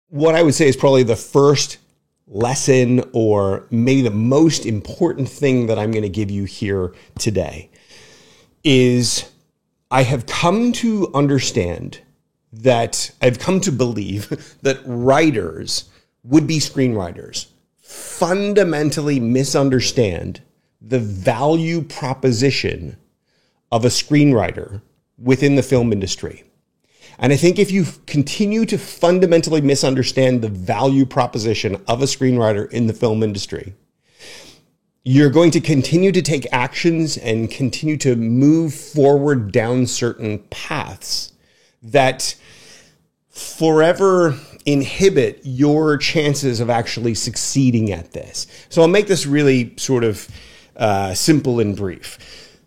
what I would say is probably the first lesson, or maybe the most important thing that I'm going to give you here today, is I have come to understand that I've come to believe that writers, would-be screenwriters, fundamentally misunderstand the value proposition of a screenwriter within the film industry. And I think if you continue to fundamentally misunderstand the value proposition of a screenwriter in the film industry, you're going to continue to take actions and continue to move forward down certain paths that forever inhibit your chances of actually succeeding at this. So I'll make this really sort of simple and brief.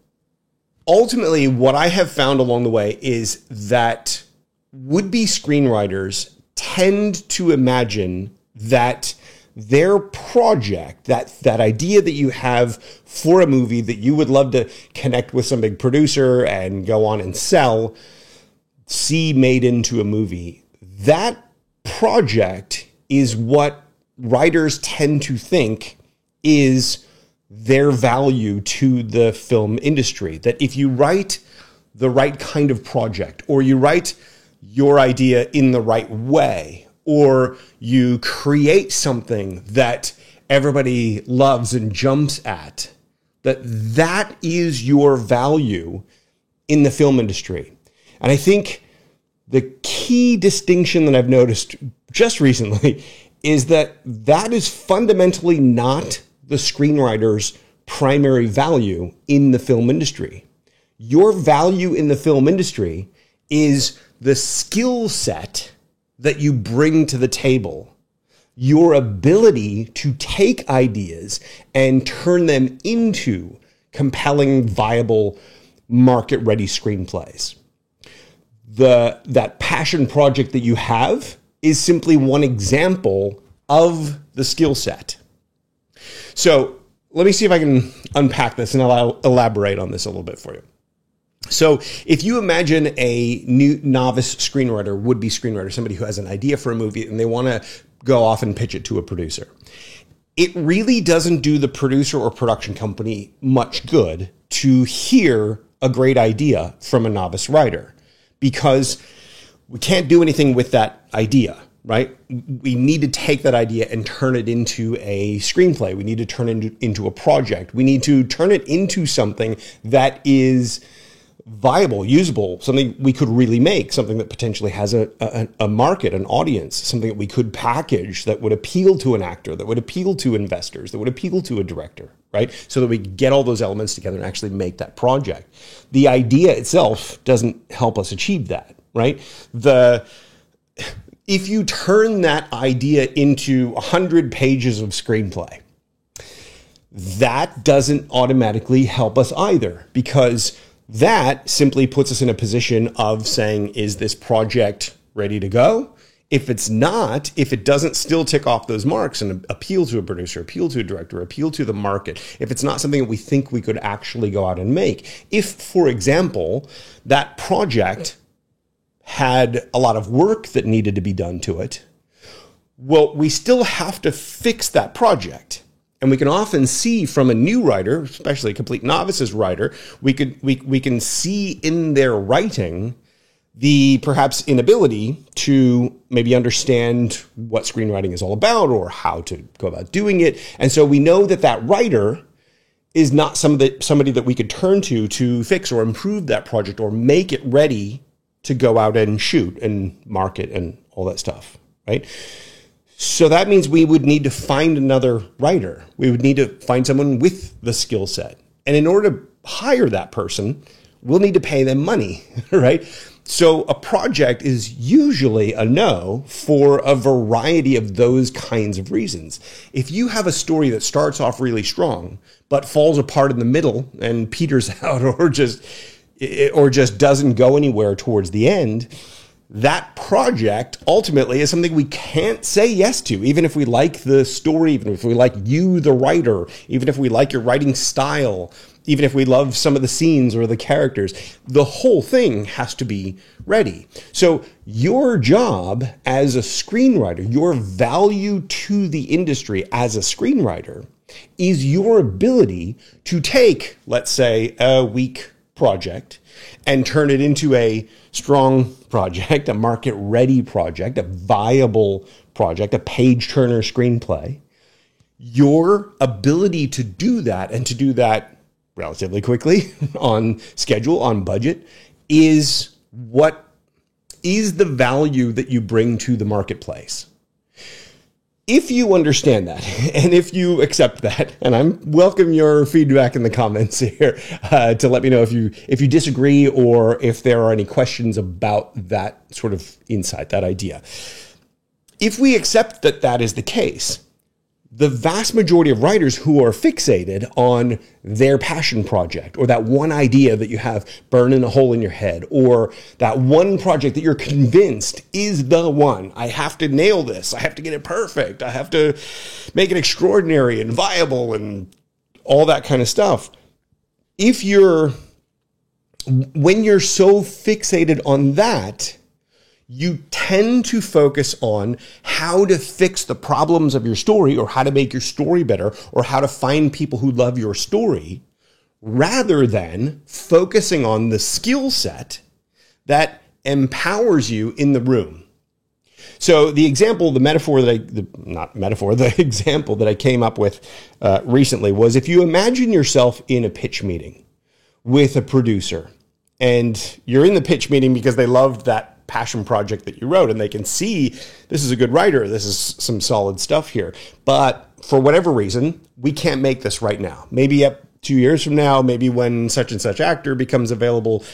Ultimately, what I have found along the way is that would-be screenwriters tend to imagine that their project, that idea that you have for a movie that you would love to connect with some big producer and go on and see made into a movie, that project is what writers tend to think is their value to the film industry. That if you write the right kind of project, or you write your idea in the right way, or you create something that everybody loves and jumps at, that is your value in the film industry. And I think the key distinction that I've noticed just recently is that is fundamentally not the screenwriter's primary value in the film industry. Your value in the film industry is the skill set that you bring to the table, your ability to take ideas and turn them into compelling, viable, market-ready screenplays. That passion project that you have is simply one example of the skill set. So let me see if I can unpack this, and I'll elaborate on this a little bit for you. So if you imagine a new novice screenwriter, would-be screenwriter, somebody who has an idea for a movie and they want to go off and pitch it to a producer, it really doesn't do the producer or production company much good to hear a great idea from a novice writer, because we can't do anything with that idea, right? We need to take that idea and turn it into a screenplay. We need to turn it into a project. We need to turn it into something that is viable, usable, something we could really make, something that potentially has a market, an audience, something that we could package that would appeal to an actor, that would appeal to investors, that would appeal to a director, right? So that we get all those elements together and actually make that project. The idea itself doesn't help us achieve that, right? If you turn that idea into 100 pages of screenplay, that doesn't automatically help us either, because that simply puts us in a position of saying, is this project ready to go? If it's not, if it doesn't still tick off those marks and appeal to a producer, appeal to a director, appeal to the market, if it's not something that we think we could actually go out and make, if, for example, that project had a lot of work that needed to be done to it, well, we still have to fix that project. And we can often see from a new writer, especially a complete novice's writer, we can see in their writing the perhaps inability to maybe understand what screenwriting is all about or how to go about doing it. And so we know that writer is not somebody that we could turn to fix or improve that project or make it ready to go out and shoot and market and all that stuff, right? So that means we would need to find another writer. We would need to find someone with the skill set. And in order to hire that person, we'll need to pay them money, right? So a project is usually a no for a variety of those kinds of reasons. If you have a story that starts off really strong, but falls apart in the middle and peters out or just doesn't go anywhere towards the end, that project ultimately is something we can't say yes to, even if we like the story, even if we like you, the writer, even if we like your writing style, even if we love some of the scenes or the characters, the whole thing has to be ready. So your job as a screenwriter, your value to the industry as a screenwriter is your ability to take, let's say, a weak project and turn it into a strong project, a market-ready project, a viable project, a page-turner screenplay. Your ability to do that and to do that relatively quickly, on schedule, on budget, is what is the value that you bring to the marketplace. If you understand that, and if you accept that, and I'm welcome your feedback in the comments here to let me know if you disagree or if there are any questions about that sort of insight, that idea. If we accept that that is the case, the vast majority of writers who are fixated on their passion project or that one idea that you have burning a hole in your head or that one project that you're convinced is the one. I have to nail this. I have to get it perfect. I have to make it extraordinary and viable and all that kind of stuff. When you're so fixated on that, you tend to focus on how to fix the problems of your story or how to make your story better or how to find people who love your story rather than focusing on the skill set that empowers you in the room. So the example that I came up with recently was if you imagine yourself in a pitch meeting with a producer and you're in the pitch meeting because they loved that passion project that you wrote and they can see this is a good writer, this is some solid stuff here, but for whatever reason we can't make this right now, maybe up 2 years from now, maybe when such and such actor becomes available,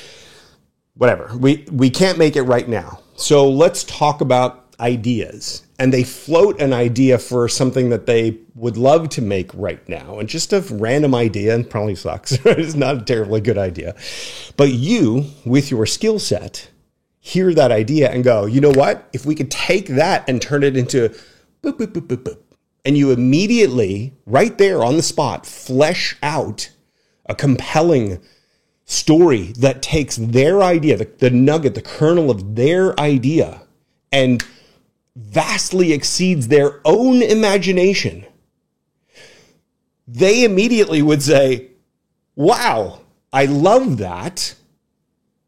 whatever, we can't make it right now, so let's talk about ideas. And they float an idea for something that they would love to make right now, and just a random idea, and probably sucks. It's not a terribly good idea, but you with your skill set hear that idea and go, you know what? If we could take that and turn it into boop, boop, boop, boop, boop, and you immediately, right there on the spot, flesh out a compelling story that takes their idea, the nugget, the kernel of their idea, and vastly exceeds their own imagination, they immediately would say, wow, I love that.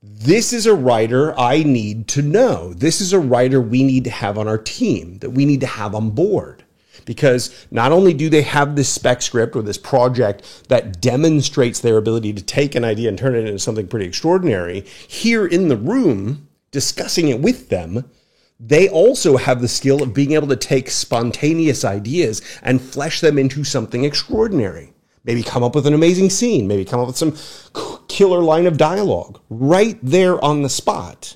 This is a writer I need to know. This is a writer we need to have on our team, that we need to have on board. Because not only do they have this spec script or this project that demonstrates their ability to take an idea and turn it into something pretty extraordinary, here in the room, discussing it with them, they also have the skill of being able to take spontaneous ideas and flesh them into something extraordinary. Maybe come up with an amazing scene. Maybe come up with some killer line of dialogue right there on the spot.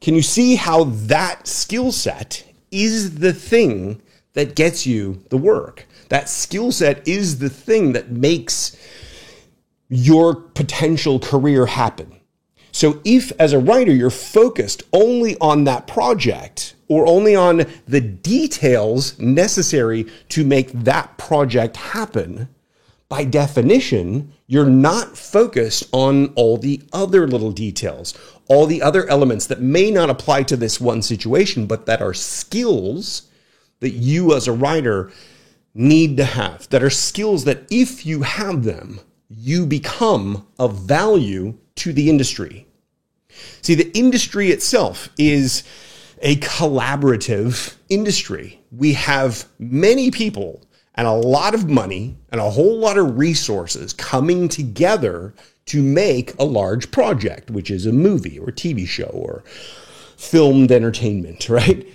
Can you see how that skill set is the thing that gets you the work? That skill set is the thing that makes your potential career happen. So if, as a writer, you're focused only on that project or only on the details necessary to make that project happen, by definition, you're not focused on all the other little details, all the other elements that may not apply to this one situation, but that are skills that you as a writer need to have, that are skills that if you have them, you become of value to the industry. See, the industry itself is a collaborative industry. We have many people and a lot of money and a whole lot of resources coming together to make a large project, which is a movie or a TV show or filmed entertainment, right?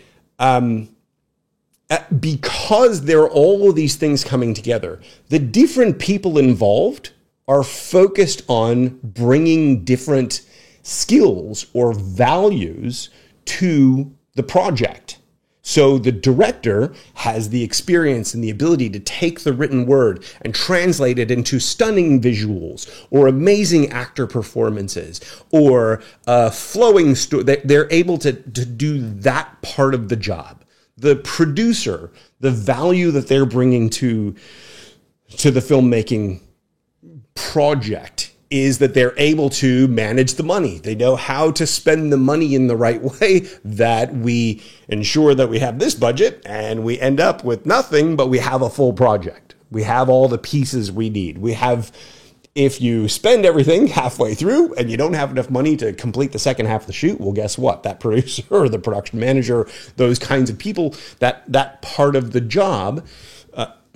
Because there are all of these things coming together, the different people involved are focused on bringing different skills or values to the project. So the director has the experience and the ability to take the written word and translate it into stunning visuals or amazing actor performances or flowing story. They're able to do that part of the job. The producer, the value that they're bringing to the filmmaking project is that they're able to manage the money. They know how to spend the money in the right way, that we ensure that we have this budget and we end up with nothing, but we have a full project. We have all the pieces we need. We have, if you spend everything halfway through and you don't have enough money to complete the second half of the shoot, well, guess what? That producer or the production manager, those kinds of people, that part of the job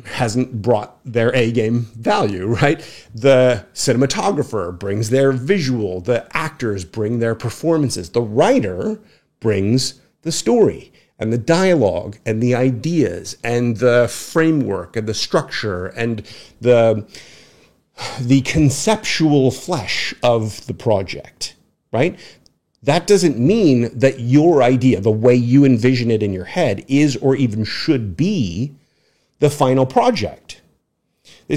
hasn't brought their A-game value, right? The cinematographer brings their visual, the actors bring their performances, the writer brings the story and the dialogue and the ideas and the framework and the structure and the conceptual flesh of the project, right? That doesn't mean that your idea, the way you envision it in your head, is or even should be the final project. A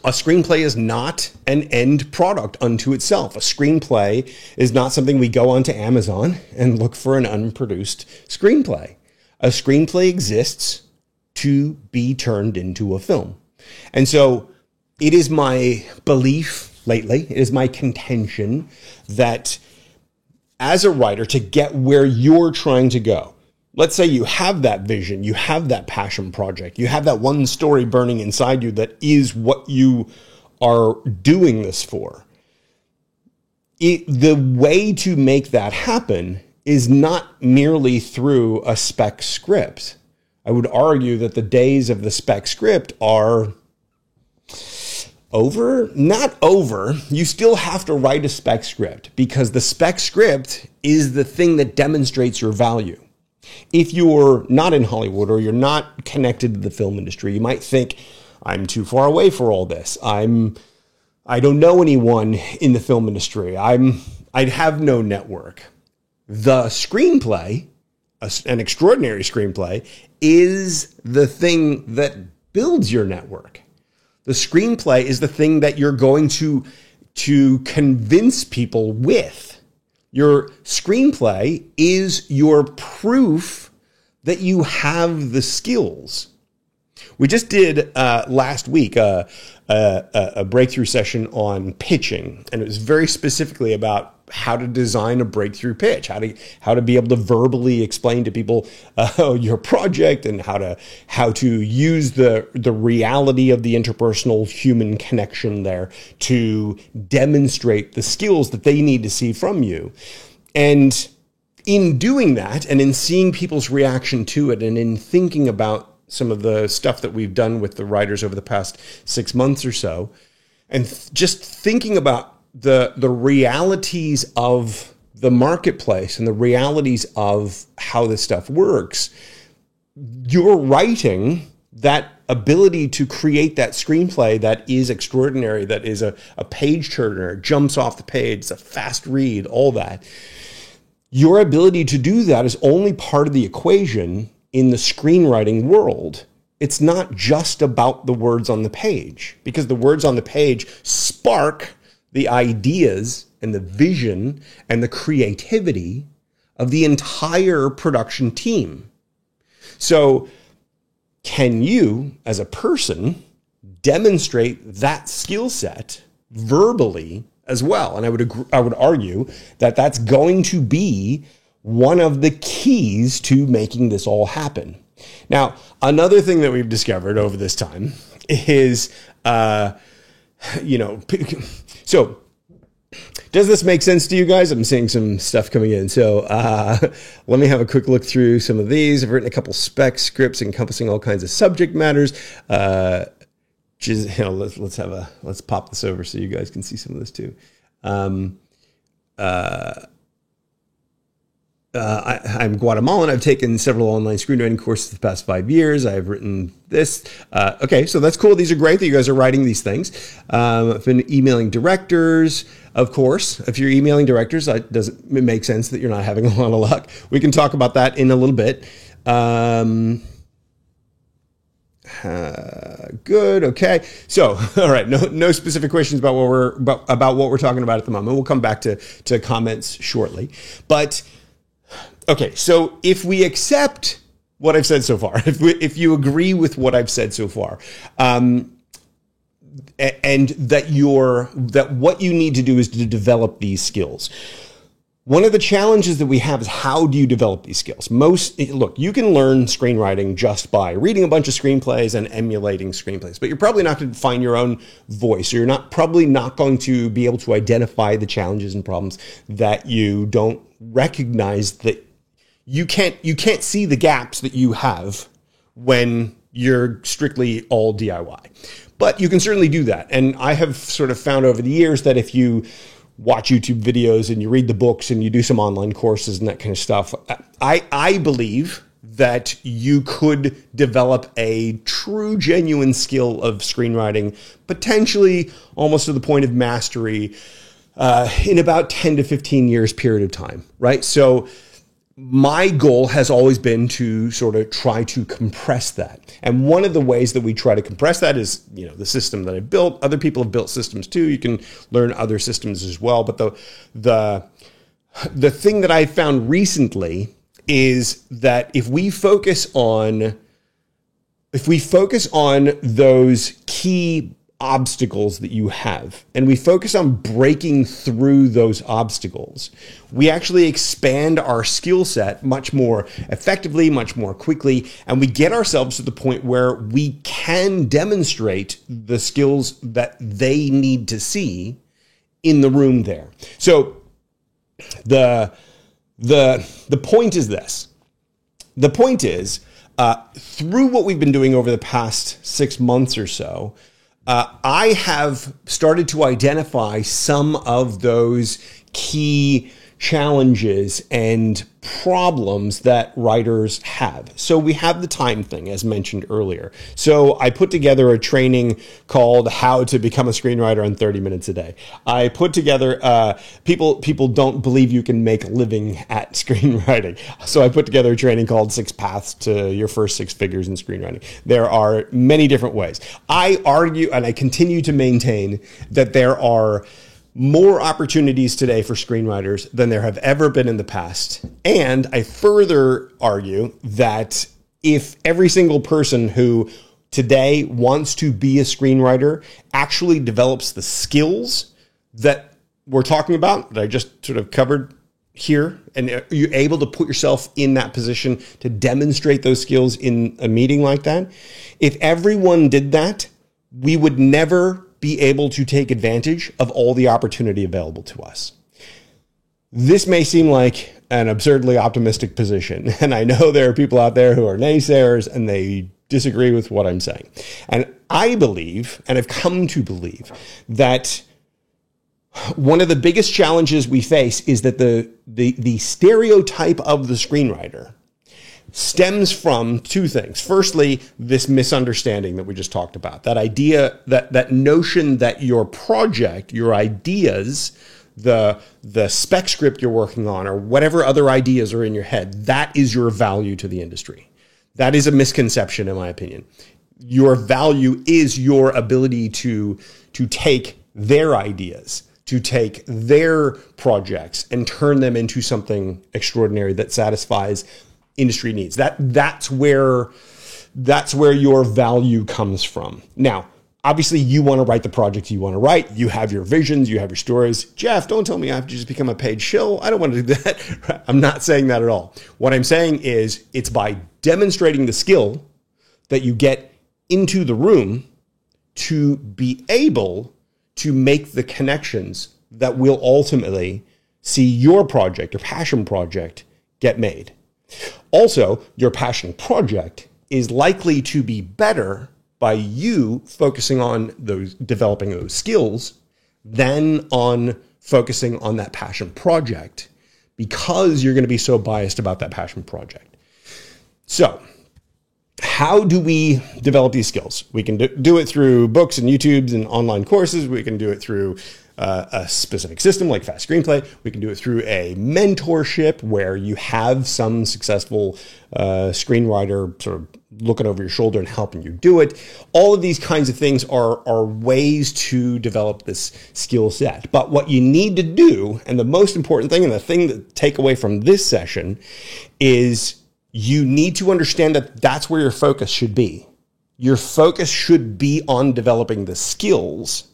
screenplay is not an end product unto itself. A screenplay is not something we go onto Amazon and look for an unproduced screenplay. A screenplay exists to be turned into a film. And so it is my belief lately, it is my contention that as a writer, to get where you're trying to go, let's say you have that vision, you have that passion project, you have that one story burning inside you that is what you are doing this for. The way to make that happen is not merely through a spec script. I would argue that the days of the spec script are over? Not over. You still have to write a spec script because the spec script is the thing that demonstrates your value. If you're not in Hollywood or you're not connected to the film industry, you might think, I'm too far away for all this. I don't know anyone in the film industry. I'd have no network. The screenplay, an extraordinary screenplay, is the thing that builds your network. The screenplay is the thing that you're going to convince people with. Your screenplay is your proof that you have the skills. We just did last week a breakthrough session on pitching, and it was very specifically about how to design a breakthrough pitch, how to be able to verbally explain to people your project, and how to use the reality of the interpersonal human connection there to demonstrate the skills that they need to see from you. And in doing that, and in seeing people's reaction to it, and in thinking about some of the stuff that we've done with the writers over the past 6 months or so, and just thinking about the realities of the marketplace and the realities of how this stuff works, you're writing that ability to create that screenplay that is extraordinary, that is a page turner, jumps off the page, it's a fast read, all that. Your ability to do that is only part of the equation in the screenwriting world. It's not just about the words on the page, because the words on the page spark the ideas and the vision and the creativity of the entire production team. So can you, as a person, demonstrate that skill set verbally as well? And I would argue that that's going to be one of the keys to making this all happen. Now, another thing that we've discovered over this time is, so does this make sense to you guys? I'm seeing some stuff coming in. So let me have a quick look through some of these. I've written a couple spec scripts encompassing all kinds of subject matters. Let's pop this over so you guys can see some of this too. I'm Guatemalan. I've taken several online screenwriting courses the past 5 years. I've written this. Okay, so that's cool. These are great that you guys are writing these things. I've been emailing directors, of course. If you're emailing directors, does it make sense that you're not having a lot of luck? We can talk about that in a little bit. Good. Okay. So, all right. No specific questions about what we're talking about at the moment. We'll come back to comments shortly. But okay. So if we accept what I've said so far, if you agree with what I've said so far, and that what you need to do is to develop these skills. One of the challenges that we have is, how do you develop these skills? Look, you can learn screenwriting just by reading a bunch of screenplays and emulating screenplays, but you're probably not going to find your own voice. Or you're probably not going to be able to identify the challenges and problems that you don't recognize, that you can't see the gaps that you have when you're strictly all DIY. But you can certainly do that. And I have sort of found over the years that if you watch YouTube videos and you read the books and you do some online courses and that kind of stuff, I believe that you could develop a true, genuine skill of screenwriting, potentially almost to the point of mastery, in about 10 to 15 years period of time, right? So my goal has always been to sort of try to compress that. And one of the ways that we try to compress that is, the system that I built. Other people have built systems too. You can learn other systems as well. But the thing that I found recently is that if we focus on those key obstacles that you have, and we focus on breaking through those obstacles, we actually expand our skill set much more effectively, much more quickly, and we get ourselves to the point where we can demonstrate the skills that they need to see in the room there. So the point is this. The point is, through what we've been doing over the past 6 months or so, I have started to identify some of those key challenges and problems that writers have. So we have the time thing, as mentioned earlier. So I put together a training called How to Become a Screenwriter in 30 Minutes a Day. I put together, people don't believe you can make a living at screenwriting. So I put together a training called 6 Paths to Your First 6 Figures in Screenwriting. There are many different ways. I argue, and I continue to maintain, that there are more opportunities today for screenwriters than there have ever been in the past. And I further argue that if every single person who today wants to be a screenwriter actually develops the skills that we're talking about, that I just sort of covered here, and you're able to put yourself in that position to demonstrate those skills in a meeting like that, if everyone did that, we would never be able to take advantage of all the opportunity available to us. This may seem like an absurdly optimistic position, and I know there are people out there who are naysayers and they disagree with what I'm saying. And I believe, and I've come to believe, that one of the biggest challenges we face is that the stereotype of the screenwriter stems from two things. Firstly, this misunderstanding that we just talked about, that idea, that notion that your project, your ideas, the spec script you're working on, or whatever other ideas are in your head, that is your value to the industry. That is a misconception, in my opinion. Your value is your ability to take their ideas, to take their projects and turn them into something extraordinary that satisfies industry needs. That's where your value comes from. Now, obviously, you want to write the projects you want to write. You have your visions, you have your stories. Jeff, don't tell me I have to just become a paid shill. I don't want to do that. I'm not saying that at all. What I'm saying is, it's by demonstrating the skill that you get into the room to be able to make the connections that will ultimately see your project, your passion project, get made. Also, your passion project is likely to be better by you focusing on developing those skills than on focusing on that passion project, because you're going to be so biased about that passion project. So, how do we develop these skills? We can do it through books and YouTubes and online courses. We can do it through a specific system like Fast Screenplay. We can do it through a mentorship where you have some successful screenwriter sort of looking over your shoulder and helping you do it. All of these kinds of things are ways to develop this skill set. But what you need to do, and the most important thing, and the thing to take away from this session, is you need to understand that that's where your focus should be. Your focus should be on developing the skills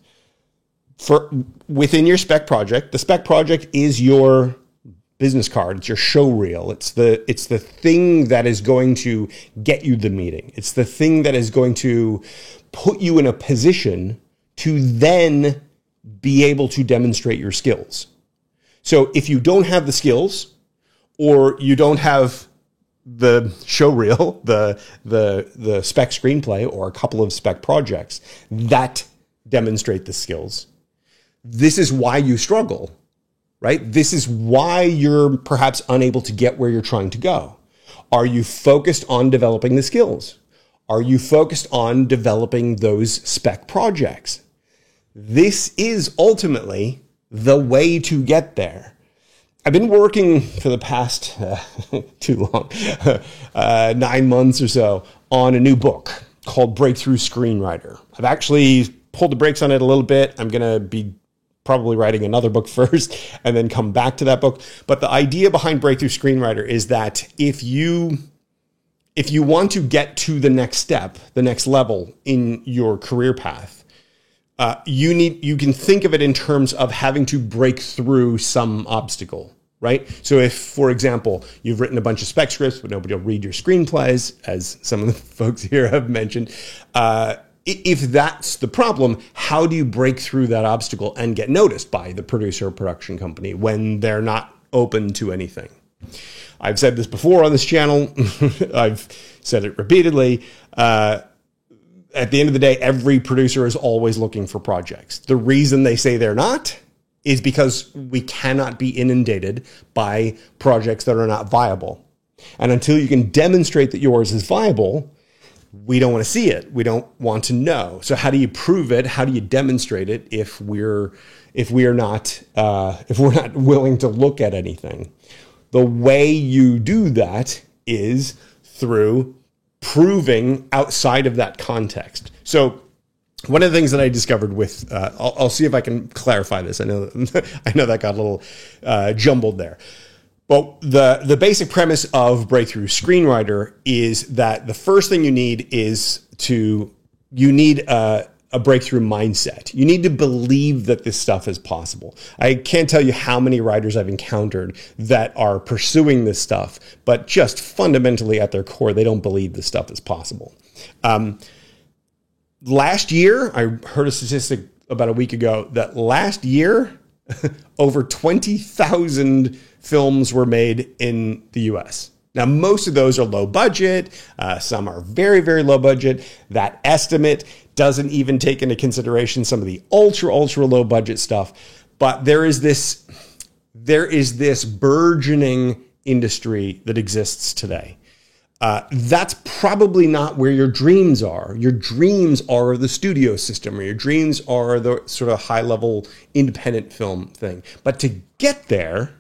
for within your spec project. The spec project is your business card. It's your show reel. It's the thing that is going to get you the meeting. It's the thing that is going to put you in a position to then be able to demonstrate your skills. So if you don't have the skills, or you don't have the show reel, the spec screenplay, or a couple of spec projects that demonstrate the skills, this is why you struggle, right? This is why you're perhaps unable to get where you're trying to go. Are you focused on developing the skills? Are you focused on developing those spec projects? This is ultimately the way to get there. I've been working for the past, too long, 9 months or so on a new book called Breakthrough Screenwriter. I've actually pulled the brakes on it a little bit. I'm going to be probably writing another book first and then come back to that book. But the idea behind Breakthrough Screenwriter is that if you want to get to the next step, the next level in your career path, you can think of it in terms of having to break through some obstacle, right? So if, for example, you've written a bunch of spec scripts, but nobody will read your screenplays, as some of the folks here have mentioned, if that's the problem, how do you break through that obstacle and get noticed by the producer or production company when they're not open to anything? I've said this before on this channel. I've said it repeatedly. At the end of the day, every producer is always looking for projects. The reason they say they're not is because we cannot be inundated by projects that are not viable. And until you can demonstrate that yours is viable, we don't want to see it. We don't want to know. So how do you prove it? How do you demonstrate it if we're not willing to look at anything? The way you do that is through proving outside of that context. So one of the things that I discovered with, I'll see if I can clarify this. I know that got a little jumbled there. But the basic premise of Breakthrough Screenwriter is that the first thing you need is you need a breakthrough mindset. You need to believe that this stuff is possible. I can't tell you how many writers I've encountered that are pursuing this stuff, but just fundamentally at their core, they don't believe this stuff is possible. Last year, I heard a statistic about a week ago that last year, over 20,000 films were made in the US. Now, most of those are low budget. Some are very, very low budget. That estimate doesn't even take into consideration some of the ultra, ultra low budget stuff. But there is this burgeoning industry that exists today. That's probably not where your dreams are. Your dreams are the studio system, or your dreams are the sort of high-level independent film thing. But to get there,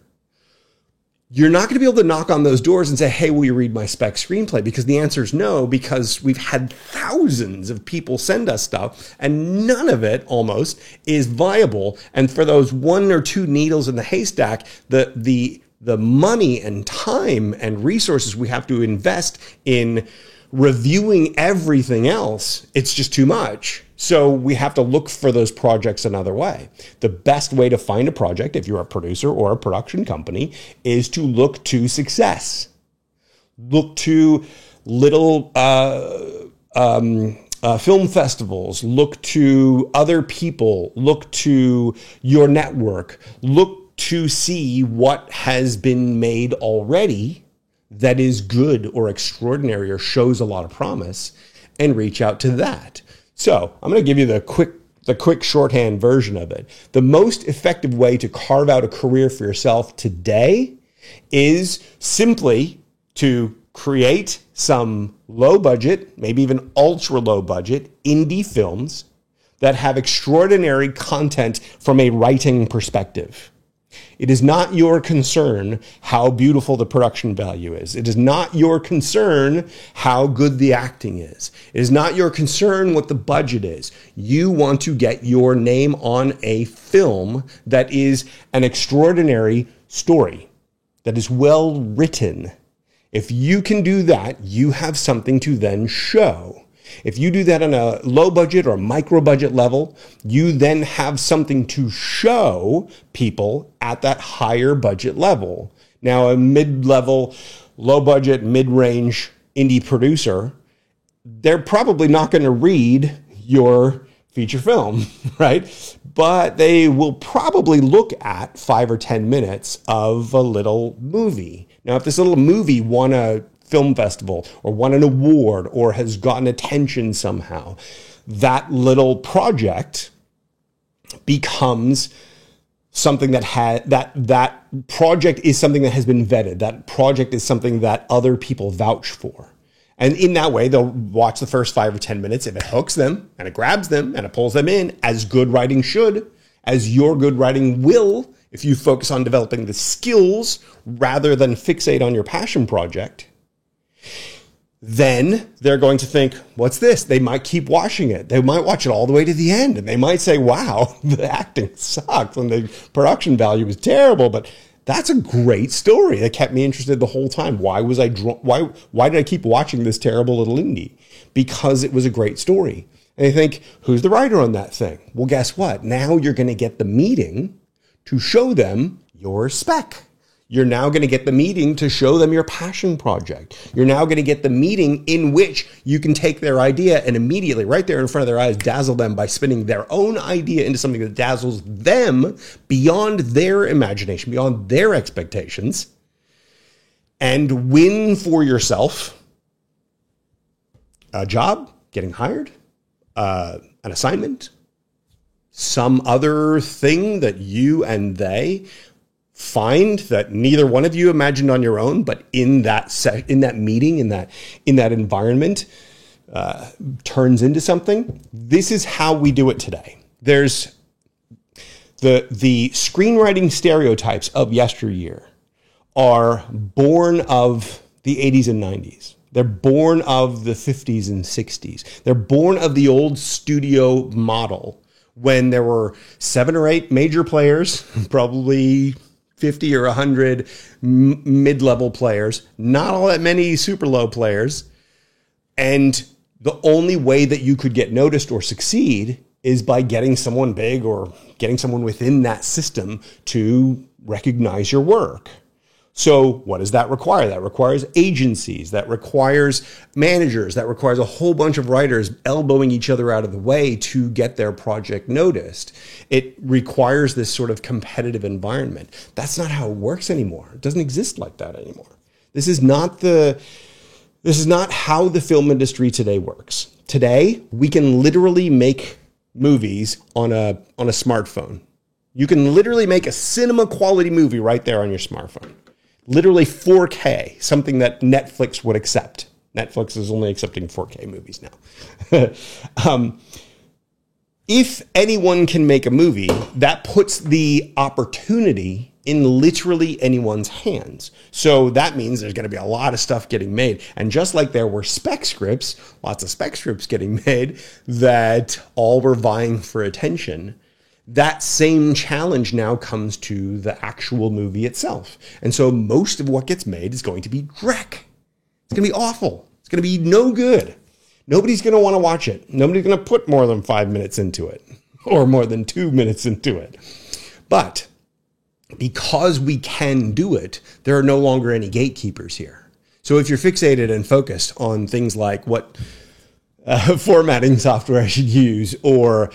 you're not going to be able to knock on those doors and say, hey, will you read my spec screenplay? Because the answer is no, because we've had thousands of people send us stuff and none of it almost is viable. And for those one or two needles in the haystack, the money and time and resources we have to invest in reviewing everything else, it's just too much. So we have to look for those projects another way. The best way to find a project, if you're a producer or a production company, is to look to success. Look to little film festivals. Look to other people. Look to your network. Look to see what has been made already that is good or extraordinary or shows a lot of promise, and reach out to that. So I'm going to give you the quick shorthand version of it. The most effective way to carve out a career for yourself today is simply to create some low budget, maybe even ultra low budget indie films that have extraordinary content from a writing perspective. It is not your concern how beautiful the production value is. It is not your concern how good the acting is. It is not your concern what the budget is. You want to get your name on a film that is an extraordinary story, that is well written. If you can do that, you have something to then show. If you do that on a low budget or micro budget level, you then have something to show people at that higher budget level. Now, a mid-level, low budget, mid-range indie producer, they're probably not going to read your feature film, right? But they will probably look at 5 or 10 minutes of a little movie. Now, if this little movie won a film festival or won an award or has gotten attention somehow, that little project becomes something that project is something that has been vetted. That project is something that other people vouch for. And in that way, they'll watch the first 5 or 10 minutes. If it hooks them and it grabs them and it pulls them in, as good writing should, as your good writing will, if you focus on developing the skills rather than fixate on your passion project, then they're going to think, what's this? They might keep watching it. They might watch it all the way to the end. And they might say, wow, the acting sucks and the production value is terrible, but that's a great story that kept me interested the whole time. Why did I keep watching this terrible little indie? Because it was a great story. And I think, who's the writer on that thing? Well, guess what? Now you're going to get the meeting to show them your spec. You're now going to get the meeting to show them your passion project. You're now going to get the meeting in which you can take their idea and immediately, right there in front of their eyes, dazzle them by spinning their own idea into something that dazzles them beyond their imagination, beyond their expectations, and win for yourself a job, getting hired, an assignment, some other thing that you and they find that neither one of you imagined on your own, but in that meeting, in that environment, turns into something. This is how we do it today. There's the screenwriting stereotypes of yesteryear are born of the 80s and 90s. They're born of the 50s and 60s. They're born of the old studio model when there were 7 or 8 major players, probably 50 or 100 mid-level players, not all that many super low players. And the only way that you could get noticed or succeed is by getting someone big or getting someone within that system to recognize your work. So what does that require? That requires agencies, that requires managers, that requires a whole bunch of writers elbowing each other out of the way to get their project noticed. It requires this sort of competitive environment. That's not how it works anymore. It doesn't exist like that anymore. This is not how the film industry today works. Today, we can literally make movies on a smartphone. You can literally make a cinema quality movie right there on your smartphone. Literally 4K, something that Netflix would accept. Netflix is only accepting 4K movies now. If anyone can make a movie, that puts the opportunity in literally anyone's hands. So that means there's going to be a lot of stuff getting made. And just like there were spec scripts, lots of spec scripts getting made that all were vying for attention, that same challenge now comes to the actual movie itself. And so most of what gets made is going to be dreck. It's going to be awful. It's going to be no good. Nobody's going to want to watch it. Nobody's going to put more than 5 minutes into it or more than 2 minutes into it. But because we can do it, there are no longer any gatekeepers here. So if you're fixated and focused on things like what formatting software I should use, or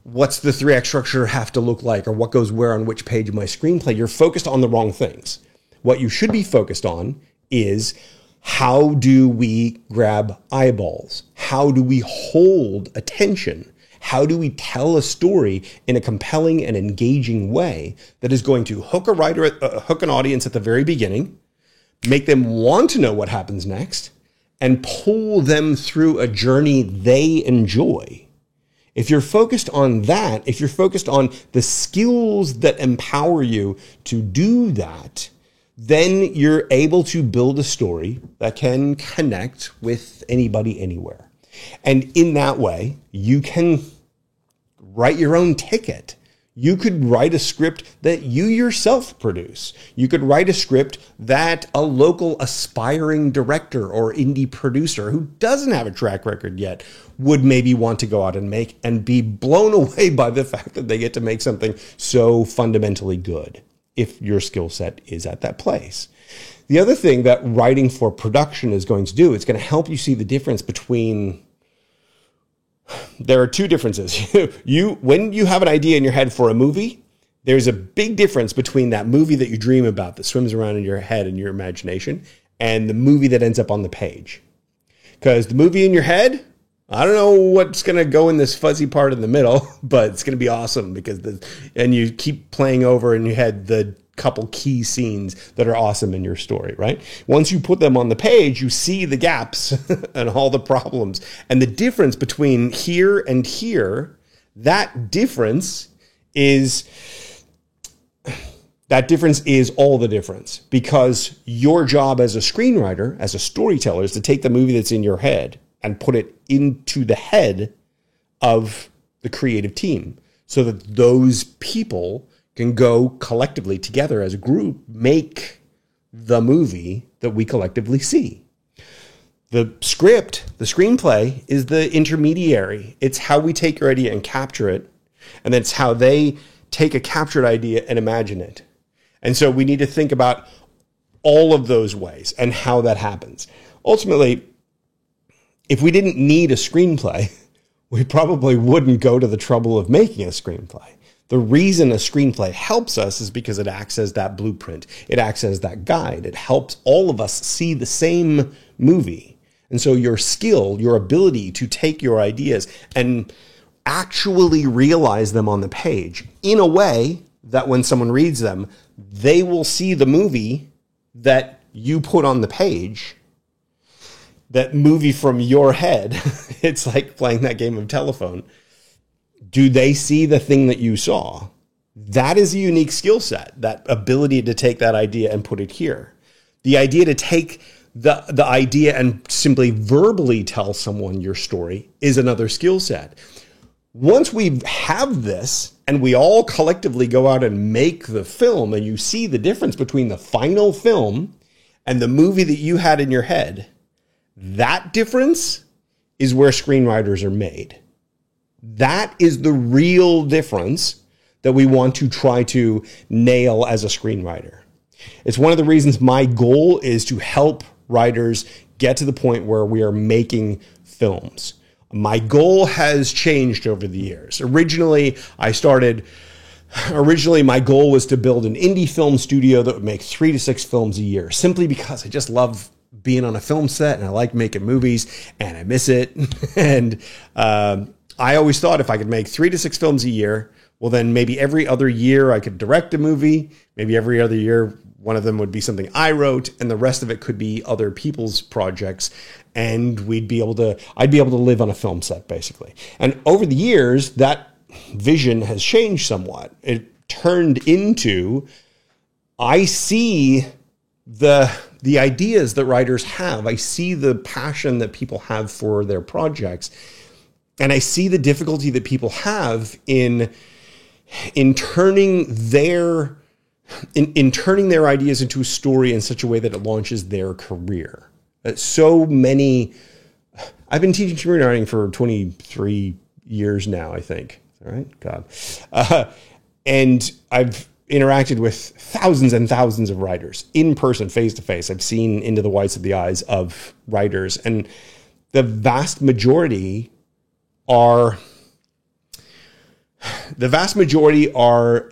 what's the 3-act structure have to look like, or what goes where on which page of my screenplay, you're focused on the wrong things. What you should be focused on is, how do we grab eyeballs? How do we hold attention? How do we tell a story in a compelling and engaging way that is going to hook hook an audience at the very beginning, make them want to know what happens next, and pull them through a journey they enjoy? If you're focused on that, if you're focused on the skills that empower you to do that, then you're able to build a story that can connect with anybody anywhere. And in that way, you can write your own ticket You could write a script that you yourself produce. You could write a script that a local aspiring director or indie producer who doesn't have a track record yet would maybe want to go out and make, and be blown away by the fact that they get to make something so fundamentally good if your skill set is at that place. The other thing that writing for production is going to do, it's going to help you see the difference between... There are two differences. When you have an idea in your head for a movie, there's a big difference between that movie that you dream about that swims around in your head and your imagination and the movie that ends up on the page. Because the movie in your head, I don't know what's going to go in this fuzzy part in the middle, but it's going to be awesome and you keep playing over in your head the couple key scenes that are awesome in your story, right? Once you put them on the page, you see the gaps and all the problems. And the difference between here and here, that difference is all the difference, because your job as a screenwriter, as a storyteller, is to take the movie that's in your head and put it into the head of the creative team so that those people can go collectively together as a group, make the movie that we collectively see. The script, the screenplay, is the intermediary. It's how we take your idea and capture it. And then it's how they take a captured idea and imagine it. And so we need to think about all of those ways and how that happens. Ultimately, if we didn't need a screenplay, we probably wouldn't go to the trouble of making a screenplay. The reason a screenplay helps us is because it acts as that blueprint. It acts as that guide. It helps all of us see the same movie. And so your skill, your ability to take your ideas and actually realize them on the page in a way that when someone reads them, they will see the movie that you put on the page, that movie from your head. It's like playing that game of telephone. Do they see the thing that you saw? That is a unique skill set, that ability to take that idea and put it here. The idea to take the idea and simply verbally tell someone your story is another skill set. Once we have this and we all collectively go out and make the film, and you see the difference between the final film and the movie that you had in your head, that difference is where screenwriters are made. That is the real difference that we want to try to nail as a screenwriter. It's one of the reasons my goal is to help writers get to the point where we are making films. My goal has changed over the years. Originally, my goal was to build an indie film studio that would make 3 to 6 films a year, simply because I just love being on a film set and I like making movies and I miss it. And I always thought if I could make 3 to 6 films a year, well, then maybe every other year I could direct a movie. Maybe every other year, one of them would be something I wrote, and the rest of it could be other people's projects. And I'd be able to live on a film set, basically. And over the years, that vision has changed somewhat. It turned into, I see the ideas that writers have. I see the passion that people have for their projects. And I see the difficulty that people have in turning their ideas into a story in such a way that it launches their career. So many, I've been teaching screenwriting for 23 years now, I think. All right, God. And I've interacted with thousands and thousands of writers in person, face to face. I've seen into the whites of the eyes of writers, and the vast majority are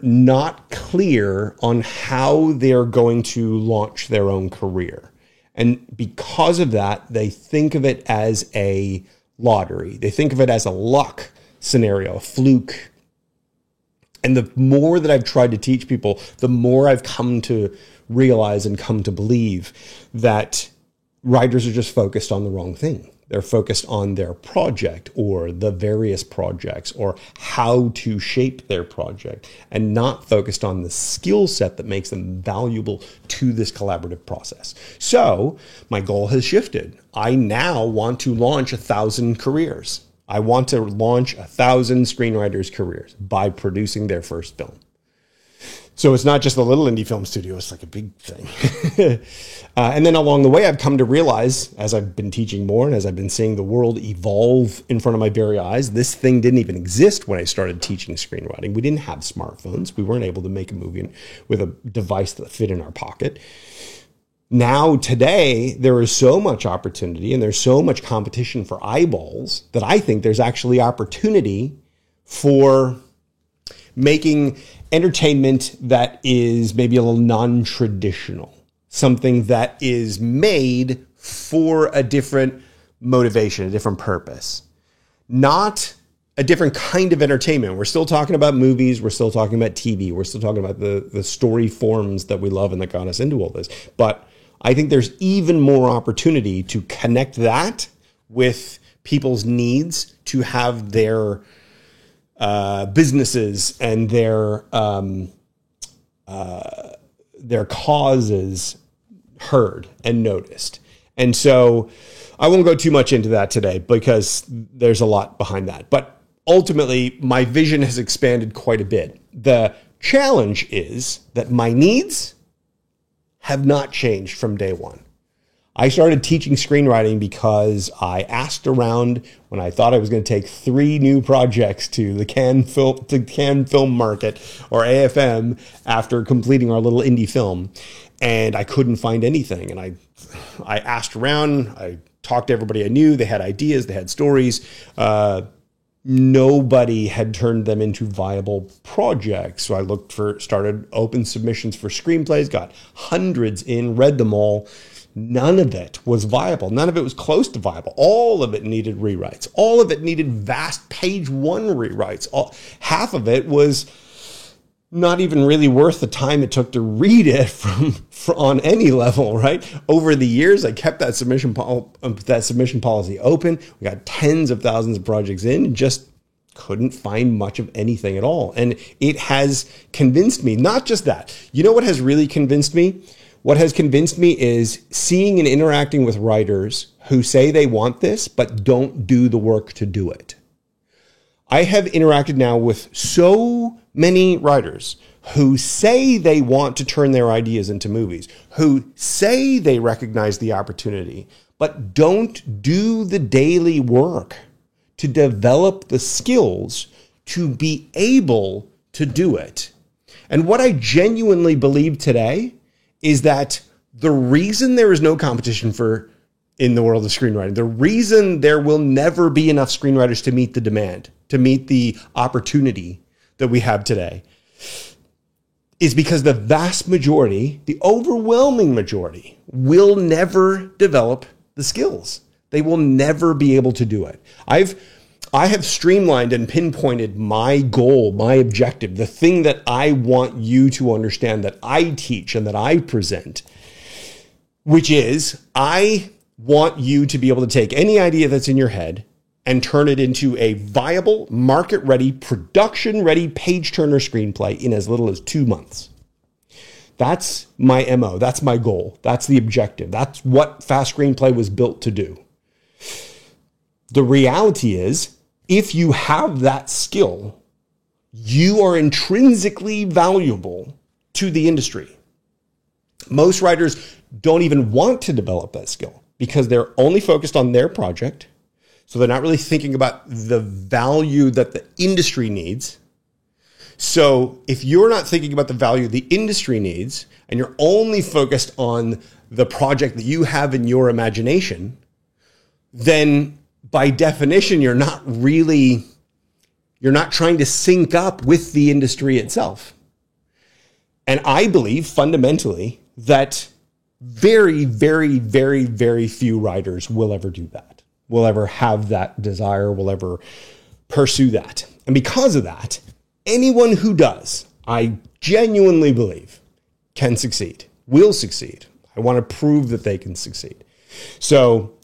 not clear on how they're going to launch their own career. And because of that, they think of it as a lottery. They think of it as a luck scenario, a fluke. And the more that I've tried to teach people, the more I've come to realize and come to believe that writers are just focused on the wrong thing. They're focused on their project or the various projects or how to shape their project, and not focused on the skill set that makes them valuable to this collaborative process. So my goal has shifted. I now want to launch 1,000 careers. I want to launch 1,000 screenwriters' careers by producing their first film. So it's not just a little indie film studio, it's like a big thing. And then along the way, I've come to realize, as I've been teaching more and as I've been seeing the world evolve in front of my very eyes, this thing didn't even exist when I started teaching screenwriting. We didn't have smartphones. We weren't able to make a movie with a device that fit in our pocket. Now, today, there is so much opportunity and there's so much competition for eyeballs that I think there's actually opportunity for making entertainment that is maybe a little non-traditional, something that is made for a different motivation, a different purpose, not a different kind of entertainment. We're still talking about movies. We're still talking about TV. We're still talking about the story forms that we love and that got us into all this. But I think there's even more opportunity to connect that with people's needs to have their businesses and their causes heard and noticed. And so I won't go too much into that today because there's a lot behind that. But ultimately, my vision has expanded quite a bit. The challenge is that my needs have not changed from day one. I started teaching screenwriting because I asked around when I thought I was going to take 3 new projects to the Cannes Film Market, or AFM, after completing our little indie film, and I couldn't find anything. And I asked around, I talked to everybody I knew. They had ideas, they had stories. Nobody had turned them into viable projects. So I started open submissions for screenplays, got hundreds in, read them all. None of it was viable. None of it was close to viable. All of it needed rewrites. All of it needed vast page 1 rewrites. Half of it was not even really worth the time it took to read it on any level, right? Over the years, I kept that submission policy open. We got tens of thousands of projects in and just couldn't find much of anything at all. And it has convinced me, not just that. You know what has really convinced me? What has convinced me is seeing and interacting with writers who say they want this, but don't do the work to do it. I have interacted now with so many writers who say they want to turn their ideas into movies, who say they recognize the opportunity, but don't do the daily work to develop the skills to be able to do it. And what I genuinely believe today is that the reason there is no competition in the world of screenwriting, the reason there will never be enough screenwriters to meet the demand, to meet the opportunity that we have today, is because the vast majority, the overwhelming majority, will never develop the skills. They will never be able to do it. I have streamlined and pinpointed my goal, my objective, the thing that I want you to understand, that I teach and that I present, which is I want you to be able to take any idea that's in your head and turn it into a viable, market-ready, production-ready page-turner screenplay in as little as 2 months. That's my MO. That's my goal. That's the objective. That's what Fast Screenplay was built to do. The reality is, if you have that skill, you are intrinsically valuable to the industry. Most writers don't even want to develop that skill because they're only focused on their project. So they're not really thinking about the value that the industry needs. So if you're not thinking about the value the industry needs and you're only focused on the project that you have in your imagination, then by definition, you're not trying to sync up with the industry itself. And I believe fundamentally that very, very, very, very few writers will ever do that, will ever have that desire, will ever pursue that. And because of that, anyone who does, I genuinely believe, can succeed, will succeed. I want to prove that they can succeed. So,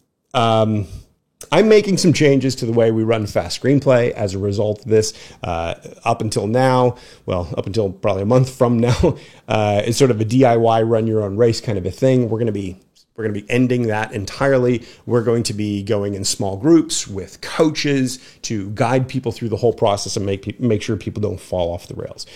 I'm making some changes to the way we run Fast Screenplay as a result of this. Up until now, up until probably a month from now, it's sort of a DIY run your own race kind of a thing. We're going to be We're going to be ending that entirely. We're going to be going in small groups with coaches to guide people through the whole process and make sure people don't fall off the rails.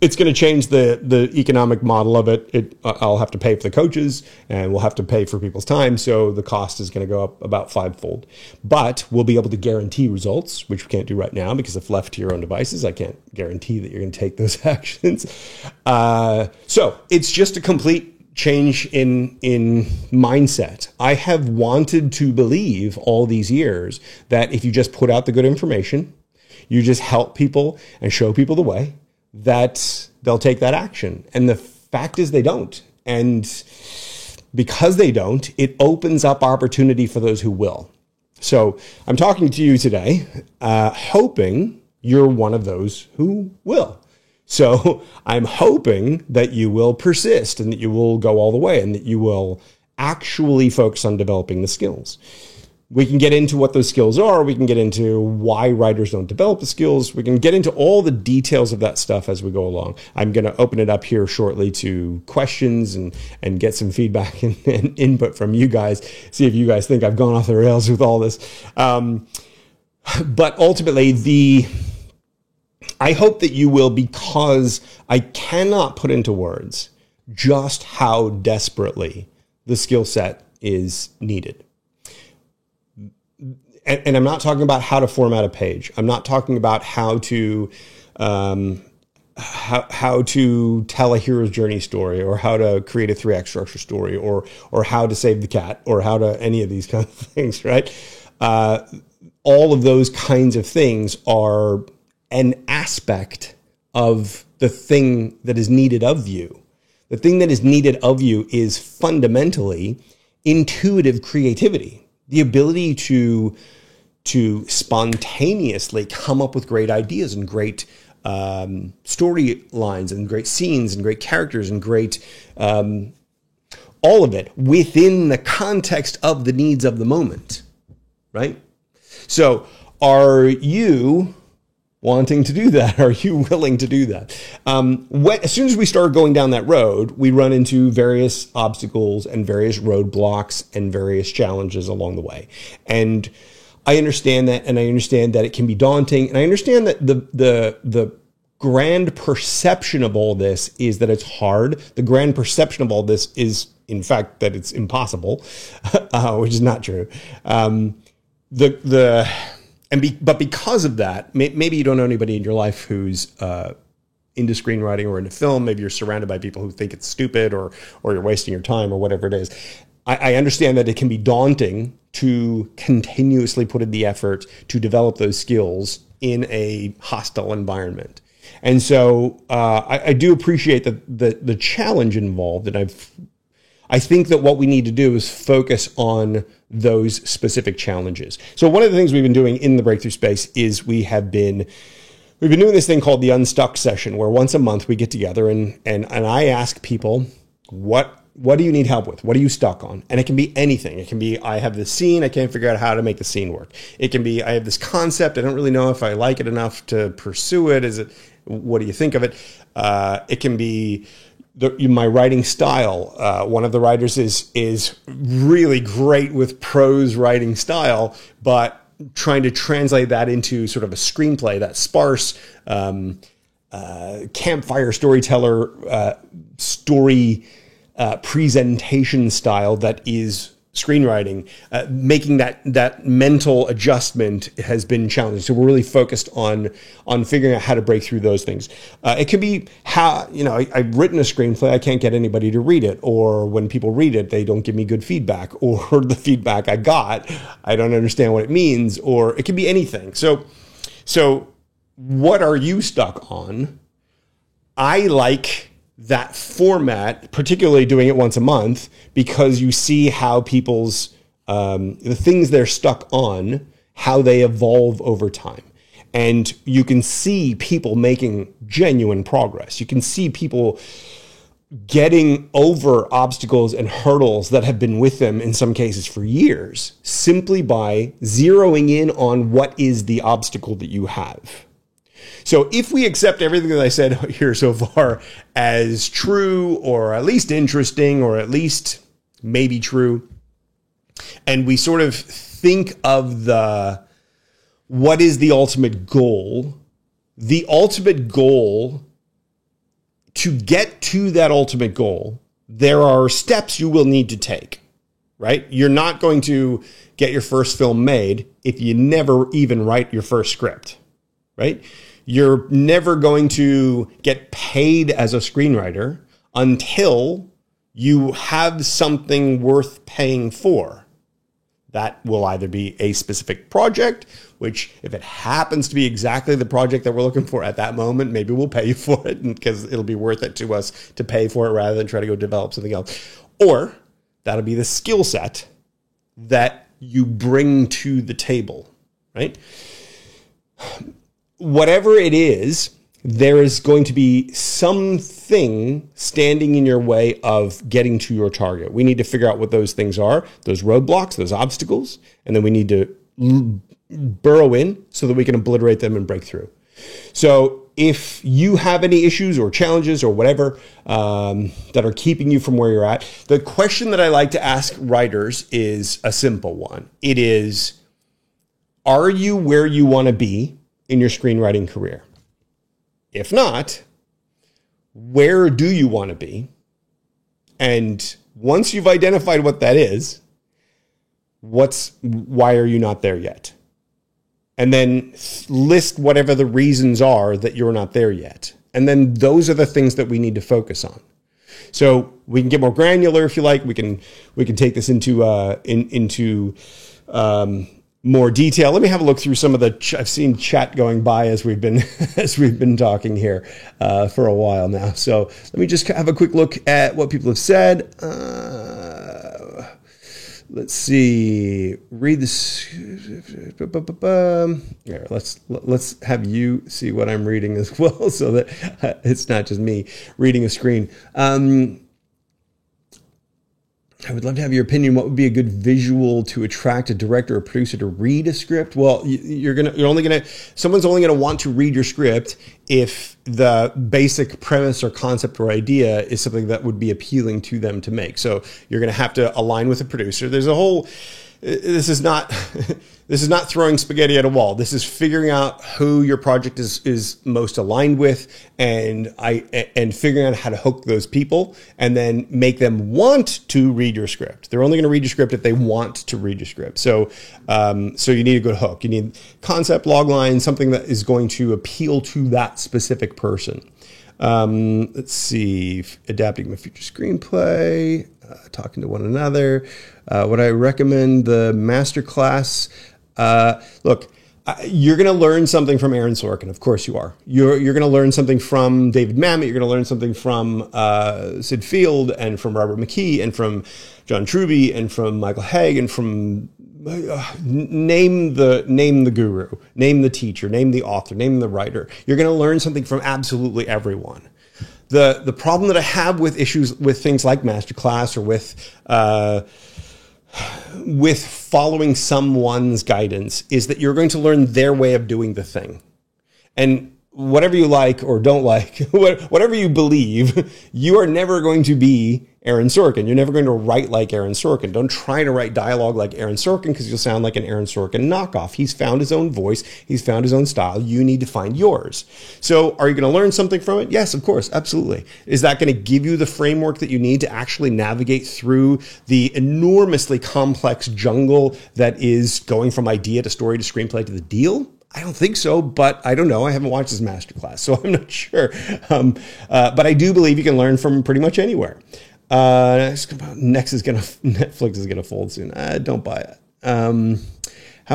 It's going to change the economic model of it. I'll have to pay for the coaches and we'll have to pay for people's time. So the cost is going to go up about 5-fold. But we'll be able to guarantee results, which we can't do right now because if left to your own devices, I can't guarantee that you're going to take those actions. So it's just a complete change in mindset. I have wanted to believe all these years that if you just put out the good information, you just help people and show people the way, that they'll take that action. And the fact is they don't. And because they don't, it opens up opportunity for those who will. So I'm talking to you today, hoping you're one of those who will. So I'm hoping that you will persist and that you will go all the way and that you will actually focus on developing the skills. We can get into what those skills are. We can get into why writers don't develop the skills. We can get into all the details of that stuff as we go along. I'm going to open it up here shortly to questions and get some feedback and input from you guys. See if you guys think I've gone off the rails with all this. But ultimately, I hope that you will, because I cannot put into words just how desperately the skill set is needed. And I'm not talking about how to format a page. I'm not talking about how to how to tell a hero's journey story, or how to create a 3-act structure story, or how to save the cat, or how to any of these kinds of things, right? All of those kinds of things are an aspect of the thing that is needed of you. The thing that is needed of you is fundamentally intuitive creativity. The ability to spontaneously come up with great ideas and great storylines and great scenes and great characters and great all of it within the context of the needs of the moment, right? So are you wanting to do that? Are you willing to do that? As soon as we start going down that road, we run into various obstacles and various roadblocks and various challenges along the way. And I understand that, and I understand that it can be daunting, and I understand that the grand perception of all this is that it's hard. The grand perception of all this is, in fact, that it's impossible, which is not true. But because of that, maybe you don't know anybody in your life who's into screenwriting or into film. Maybe you're surrounded by people who think it's stupid, or you're wasting your time, or whatever it is. I understand that it can be daunting to continuously put in the effort to develop those skills in a hostile environment. And so I do appreciate the challenge involved, and I think that what we need to do is focus on those specific challenges. So one of the things we've been doing in the breakthrough space is we've been doing this thing called the Unstuck session, where once a month we get together and I ask people, what do you need help with? What are you stuck on? And it can be anything. It can be, I have this scene, I can't figure out how to make the scene work. It can be, I have this concept, I don't really know if I like it enough to pursue it. What do you think of it? It can be my writing style. One of the writers is really great with prose writing style, but trying to translate that into sort of a screenplay, that sparse campfire storyteller story presentation style that is screenwriting. Making that mental adjustment has been challenging. So we're really focused on figuring out how to break through those things. It could be how, I've written a screenplay, I can't get anybody to read it, or when people read it, they don't give me good feedback, or the feedback I got, I don't understand what it means, or it could be anything. So what are you stuck on? I like that format, particularly doing it once a month, because you see how people's, the things they're stuck on, how they evolve over time. And you can see people making genuine progress. You can see people getting over obstacles and hurdles that have been with them in some cases for years, simply by zeroing in on what is the obstacle that you have. So if we accept everything that I said here so far as true, or at least interesting, or at least may be true. And we sort of think of what is the ultimate goal? The ultimate goal, to get to that ultimate goal, there are steps you will need to take, right? You're not going to get your first film made if you never even write your first script, right? You're never going to get paid as a screenwriter until you have something worth paying for. That will either be a specific project, which if it happens to be exactly the project that we're looking for at that moment, maybe we'll pay you for it because it'll be worth it to us to pay for it rather than try to go develop something else. Or that'll be the skill set that you bring to the table, right? Whatever it is, there is going to be something standing in your way of getting to your target. We need to figure out what those things are, those roadblocks, those obstacles, and then we need to burrow in so that we can obliterate them and break through. So if you have any issues or challenges or whatever that are keeping you from where you're at, the question that I like to ask writers is a simple one. It is, are you where you want to be in your screenwriting career? If not, where do you want to be? And once you've identified what that is, why are you not there yet? And then list whatever the reasons are that you're not there yet. And then those are the things that we need to focus on. So we can get more granular if you like. We can take this into more detail. Let me have a look through some of I've seen chat going by as we've been talking here for a while now. So let me just have a quick look at what people have said. Let's see. Read this. Here, let's have you see what I'm reading as well, so that it's not just me reading a screen. I would love to have your opinion. What would be a good visual to attract a director or producer to read a script? Well, someone's only gonna want to read your script if the basic premise or concept or idea is something that would be appealing to them to make. So you're gonna have to align with a producer. This is not throwing spaghetti at a wall. This is figuring out who your project is most aligned with, and figuring out how to hook those people and then make them want to read your script. They're only going to read your script if they want to read your script. So you need a good hook. You need concept, log line, something that is going to appeal to that specific person. Let's see, adapting a future screenplay, talking to one another. Would I recommend the masterclass? Look, you're going to learn something from Aaron Sorkin. Of course you are. You're going to learn something from David Mamet. You're going to learn something from Sid Field and from Robert McKee and from John Truby and from Michael Haig and from name the guru, name the teacher, name the author, name the writer. You're going to learn something from absolutely everyone. The problem that I have with issues with things like masterclass or with following someone's guidance is that you're going to learn their way of doing the thing. And whatever you like or don't like, whatever you believe, you are never going to be Aaron Sorkin. You're never going to write like Aaron Sorkin. Don't try to write dialogue like Aaron Sorkin because you'll sound like an Aaron Sorkin knockoff. He's found his own voice. He's found his own style. You need to find yours. So are you going to learn something from it? Yes, of course. Absolutely. Is that going to give you the framework that you need to actually navigate through the enormously complex jungle that is going from idea to story to screenplay to the deal? I don't think so, but I don't know. I haven't watched his masterclass, so I'm not sure. But I do believe you can learn from pretty much anywhere. Netflix is gonna fold soon. Don't buy it. How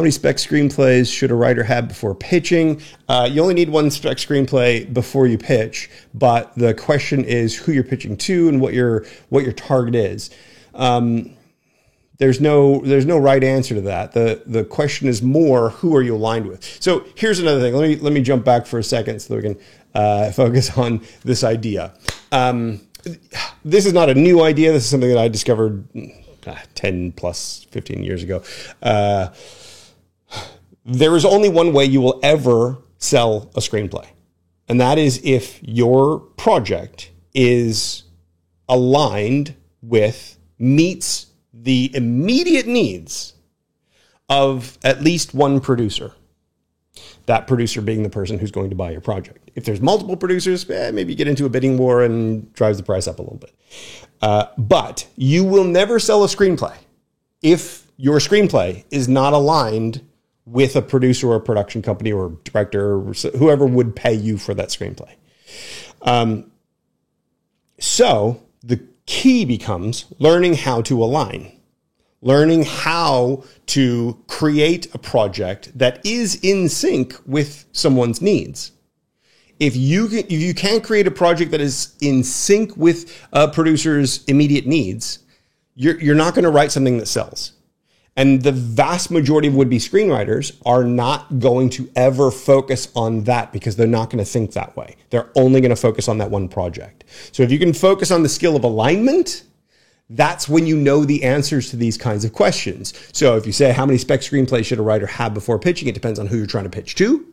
many spec screenplays should a writer have before pitching? You only need one spec screenplay before you pitch, but the question is who you're pitching to and what your target is. There's no right answer to that. The question is more, who are you aligned with? So here's another thing. Let me jump back for a second so that we can focus on this idea. This is not a new idea. This is something that I discovered 10 plus 15 years ago. There is only one way you will ever sell a screenplay, and that is if your project is aligned with meets the immediate needs of at least one producer. That producer being the person who's going to buy your project. If there's multiple producers, maybe you get into a bidding war and drives the price up a little bit. But you will never sell a screenplay if your screenplay is not aligned with a producer or a production company or director or whoever would pay you for that screenplay. So the key becomes learning how to align. Learning how to create a project that is in sync with someone's needs. If you can't create a project that is in sync with a producer's immediate needs, you're not going to write something that sells. And the vast majority of would-be screenwriters are not going to ever focus on that because they're not going to think that way. They're only going to focus on that one project. So if you can focus on the skill of alignment, that's when you know the answers to these kinds of questions. So if you say, how many spec screenplays should a writer have before pitching? It depends on who you're trying to pitch to.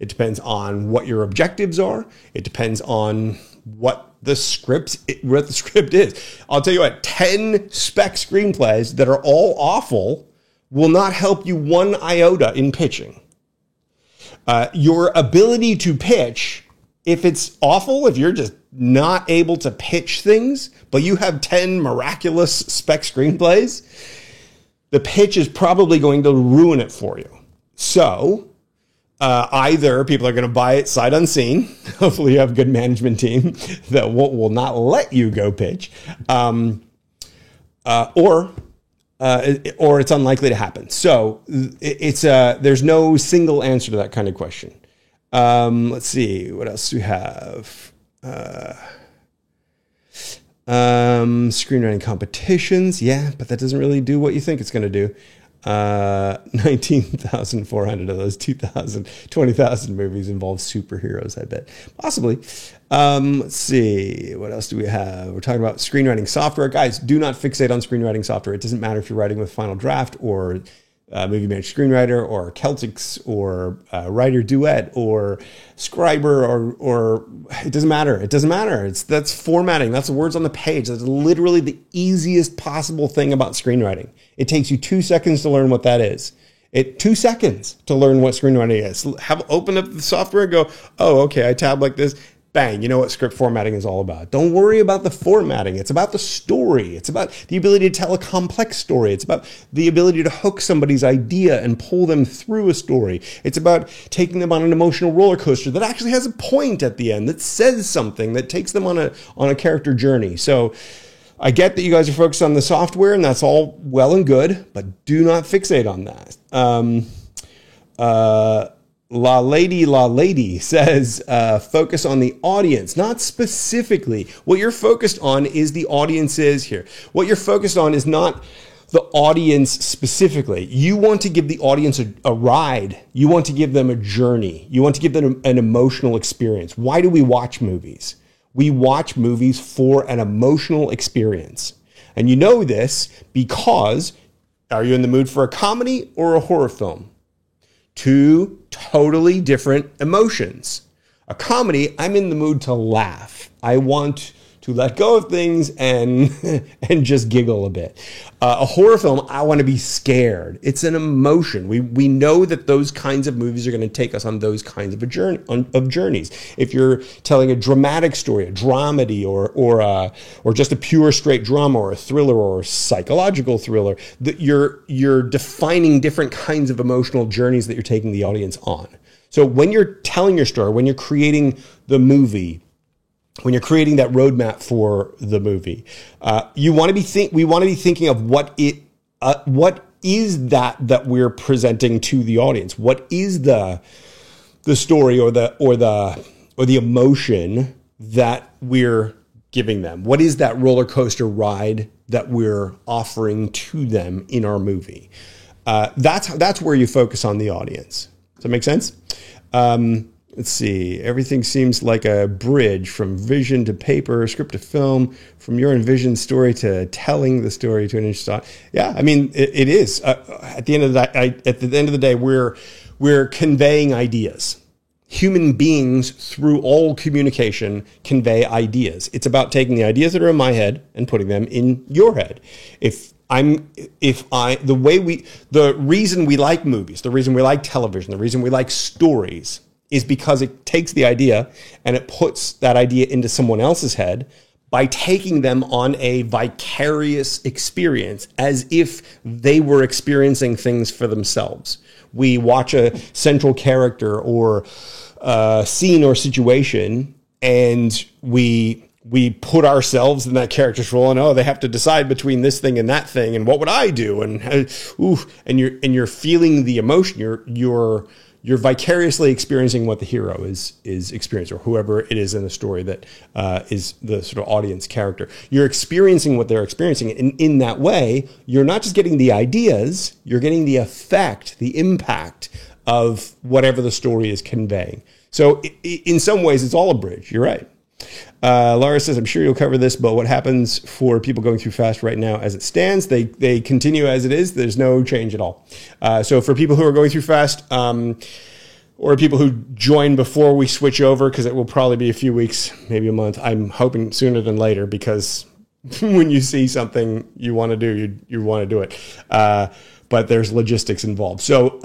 It depends on what your objectives are. It depends on what the script is. I'll tell you what, 10 spec screenplays that are all awful will not help you one iota in pitching. Your ability to pitch, if it's awful, if you're just not able to pitch things, but you have 10 miraculous spec screenplays, the pitch is probably going to ruin it for you. So either people are going to buy it sight unseen. Hopefully you have a good management team that will not let you go pitch, or it's unlikely to happen. So there's no single answer to that kind of question. Let's see, what else do we have? Screenwriting competitions. Yeah, but that doesn't really do what you think it's going to do. 19,400 of those 20,000 movies involve superheroes, I bet. Possibly. Let's see. What else do we have? We're talking about screenwriting software. Guys, do not fixate on screenwriting software. It doesn't matter if you're writing with Final Draft or Movie Maker Screenwriter or Celtics or Writer Duet or Scriber or it doesn't matter. It doesn't matter. That's formatting. That's the words on the page. That's literally the easiest possible thing about screenwriting. It takes you 2 seconds to learn what that is. 2 seconds to learn what screenwriting is. Open up the software and go, oh, okay, I tab like this. Bang, you know what script formatting is all about. Don't worry about the formatting. It's about the story. It's about the ability to tell a complex story. It's about the ability to hook somebody's idea and pull them through a story. It's about taking them on an emotional roller coaster that actually has a point at the end, that says something, that takes them on a character journey. So I get that you guys are focused on the software, and that's all well and good, but do not fixate on that. La Lady says, focus on the audience, not specifically. What you're focused on is the audiences here. What you're focused on is not the audience specifically. You want to give the audience a ride. You want to give them a journey. You want to give them an emotional experience. Why do we watch movies? We watch movies for an emotional experience. And you know this because are you in the mood for a comedy or a horror film? Two totally different emotions. A comedy, I'm in the mood to laugh. I want to let go of things and just giggle a bit. A horror film, I want to be scared. It's an emotion. We know that those kinds of movies are going to take us on those kinds of journeys. If you're telling a dramatic story, a dramedy, or just a pure straight drama, or a thriller, or a psychological thriller, that you're defining different kinds of emotional journeys that you're taking the audience on. So when you're telling your story, when you're creating the movie, when you're creating that roadmap for the movie, we want to be thinking of what is that we're presenting to the audience. What is the story or the emotion that we're giving them? What is that roller coaster ride that we're offering to them in our movie? That's where you focus on the audience. Does that make sense? Let's see. Everything seems like a bridge from vision to paper, script to film, from your envisioned story to telling the story to an interesting. Yeah, I mean, it is. At the end of the day, we're conveying ideas. human beings, through all communication, convey ideas. It's about taking the ideas that are in my head and putting them in your head. The reason we like movies, the reason we like television, the reason we like stories is because it takes the idea and it puts that idea into someone else's head by taking them on a vicarious experience as if they were experiencing things for themselves. We watch a central character or scene or situation, and we put ourselves in that character's role, and they have to decide between this thing and that thing, and what would I do? And you're feeling the emotion. You're vicariously experiencing what the hero is experiencing, or whoever it is in the story that is the sort of audience character. You're experiencing what they're experiencing. And in that way, you're not just getting the ideas, you're getting the effect, the impact of whatever the story is conveying. So in some ways, it's all a bridge. You're right. Laura says, I'm sure you'll cover this, but what happens for people going through FAST right now as it stands? They continue as it is. There's no change at all. So for people who are going through FAST, or people who join before we switch over, because it will probably be a few weeks, maybe a month. I'm hoping sooner than later, because when you see something you want to do, you want to do it. But there's logistics involved. So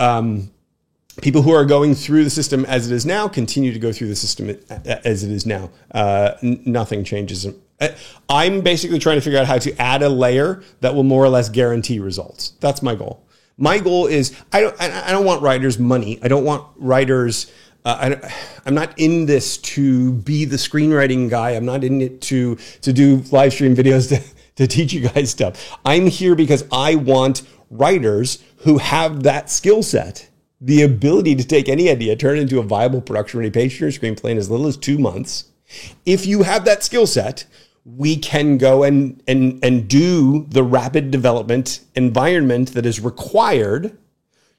people who are going through the system as it is now continue to go through the system as it is now. Nothing changes. I'm basically trying to figure out how to add a layer that will more or less guarantee results. That's my goal. My goal is I don't want writers money. I don't want writers. I'm not in this to be the screenwriting guy. I'm not in it to do live stream videos to teach you guys stuff. I'm here because I want writers who have that skill set, the ability to take any idea, turn it into a viable production-ready page-turner screenplay in as little as 2 months. If you have that skill set, we can go and do the rapid development environment that is required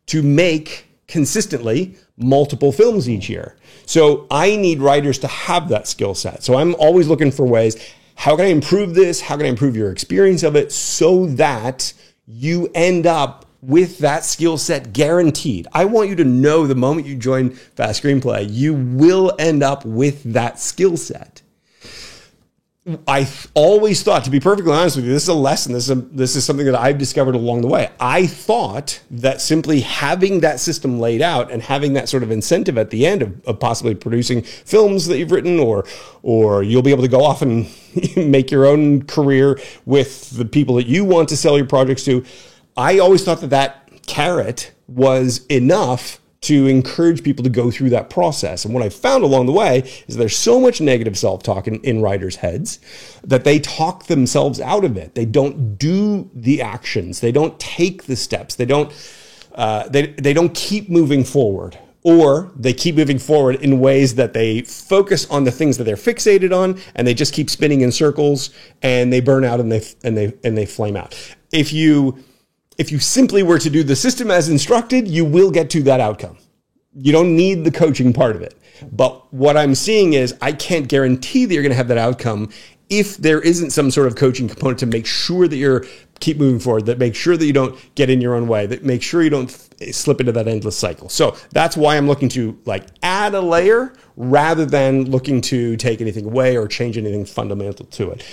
to make consistently multiple films each year. So I need writers to have that skill set. So I'm always looking for ways, how can I improve this? How can I improve your experience of it so that you end up with that skill set guaranteed? I want you to know the moment you join Fast Screenplay, you will end up with that skill set. I always thought, to be perfectly honest with you, this is a lesson. This is something that I've discovered along the way. I thought that simply having that system laid out and having that sort of incentive at the end of possibly producing films that you've written, or you'll be able to go off and make your own career with the people that you want to sell your projects to. I always thought that carrot was enough to encourage people to go through that process. And what I found along the way is there's so much negative self-talk in writers' heads that they talk themselves out of it. They don't do the actions. They don't take the steps. They don't keep moving forward. Or they keep moving forward in ways that they focus on the things that they're fixated on, and they just keep spinning in circles, and they burn out and they flame out. If you simply were to do the system as instructed, you will get to that outcome. You don't need the coaching part of it. But what I'm seeing is I can't guarantee that you're going to have that outcome if there isn't some sort of coaching component to make sure that you're keep moving forward, that make sure that you don't get in your own way, that make sure you don't slip into that endless cycle. So that's why I'm looking to add a layer rather than looking to take anything away or change anything fundamental to it.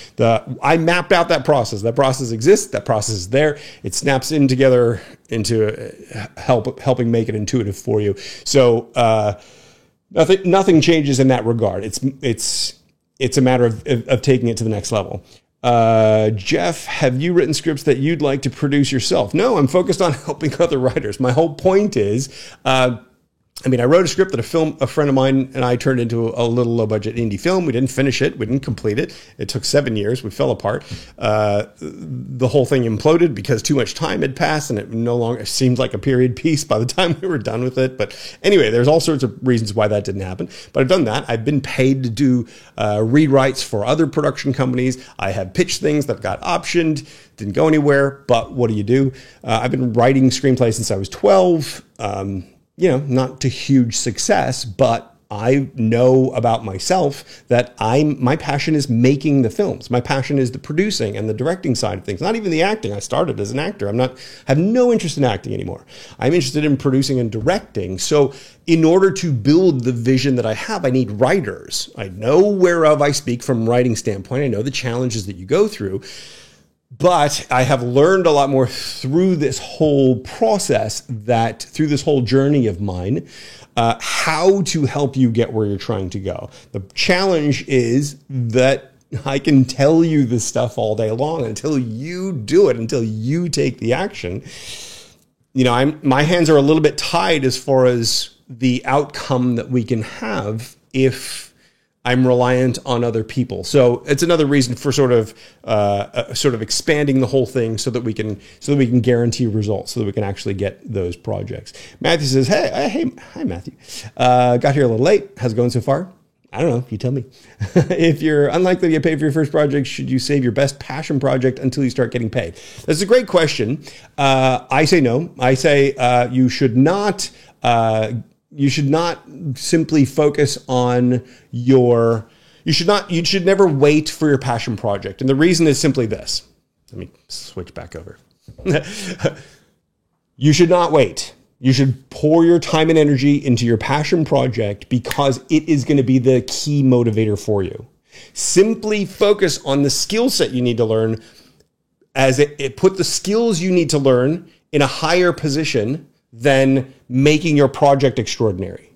I mapped out that process. That process exists. That process is there. It snaps in together into helping make it intuitive for you. So nothing changes in that regard. It's a matter of taking it to the next level. Jeff, have you written scripts that you'd like to produce yourself? No, I'm focused on helping other writers. My whole point is, I wrote a script that a friend of mine and I turned into a little low budget indie film. We didn't finish it. We didn't complete it. It took 7 years. We fell apart. The whole thing imploded because too much time had passed and it no longer seemed like a period piece by the time we were done with it. But anyway, there's all sorts of reasons why that didn't happen. But I've done that. I've been paid to do rewrites for other production companies. I have pitched things that got optioned, didn't go anywhere. But what do? I've been writing screenplays since I was 12. Not to huge success, but I know about myself that my passion is making the films. My passion is the producing and the directing side of things, not even the acting. I started as an actor. have no interest in acting anymore. I'm interested in producing and directing. So in order to build the vision that I have, I need writers. I know whereof I speak from writing standpoint. I know the challenges that you go through. But I have learned a lot more through this whole process, that through this whole journey of mine, how to help you get where you're trying to go. The challenge is that I can tell you this stuff all day long until you do it, until you take the action. My hands are a little bit tied as far as the outcome that we can have if I'm reliant on other people. So it's another reason for sort of expanding the whole thing so that we can guarantee results, so that we can actually get those projects. Matthew says, hi Matthew. Got here a little late. How's it going so far? I don't know. You tell me. If you're unlikely to get paid for your first project, should you save your best passion project until you start getting paid? That's a great question. I say no. I say you should not. You should not simply focus on you should never wait for your passion project. And the reason is simply this. Let me switch back over. You should not wait. You should pour your time and energy into your passion project because it is going to be the key motivator for you. Simply focus on the skill set you need to learn, as it put the skills you need to learn in a higher position than making your project extraordinary,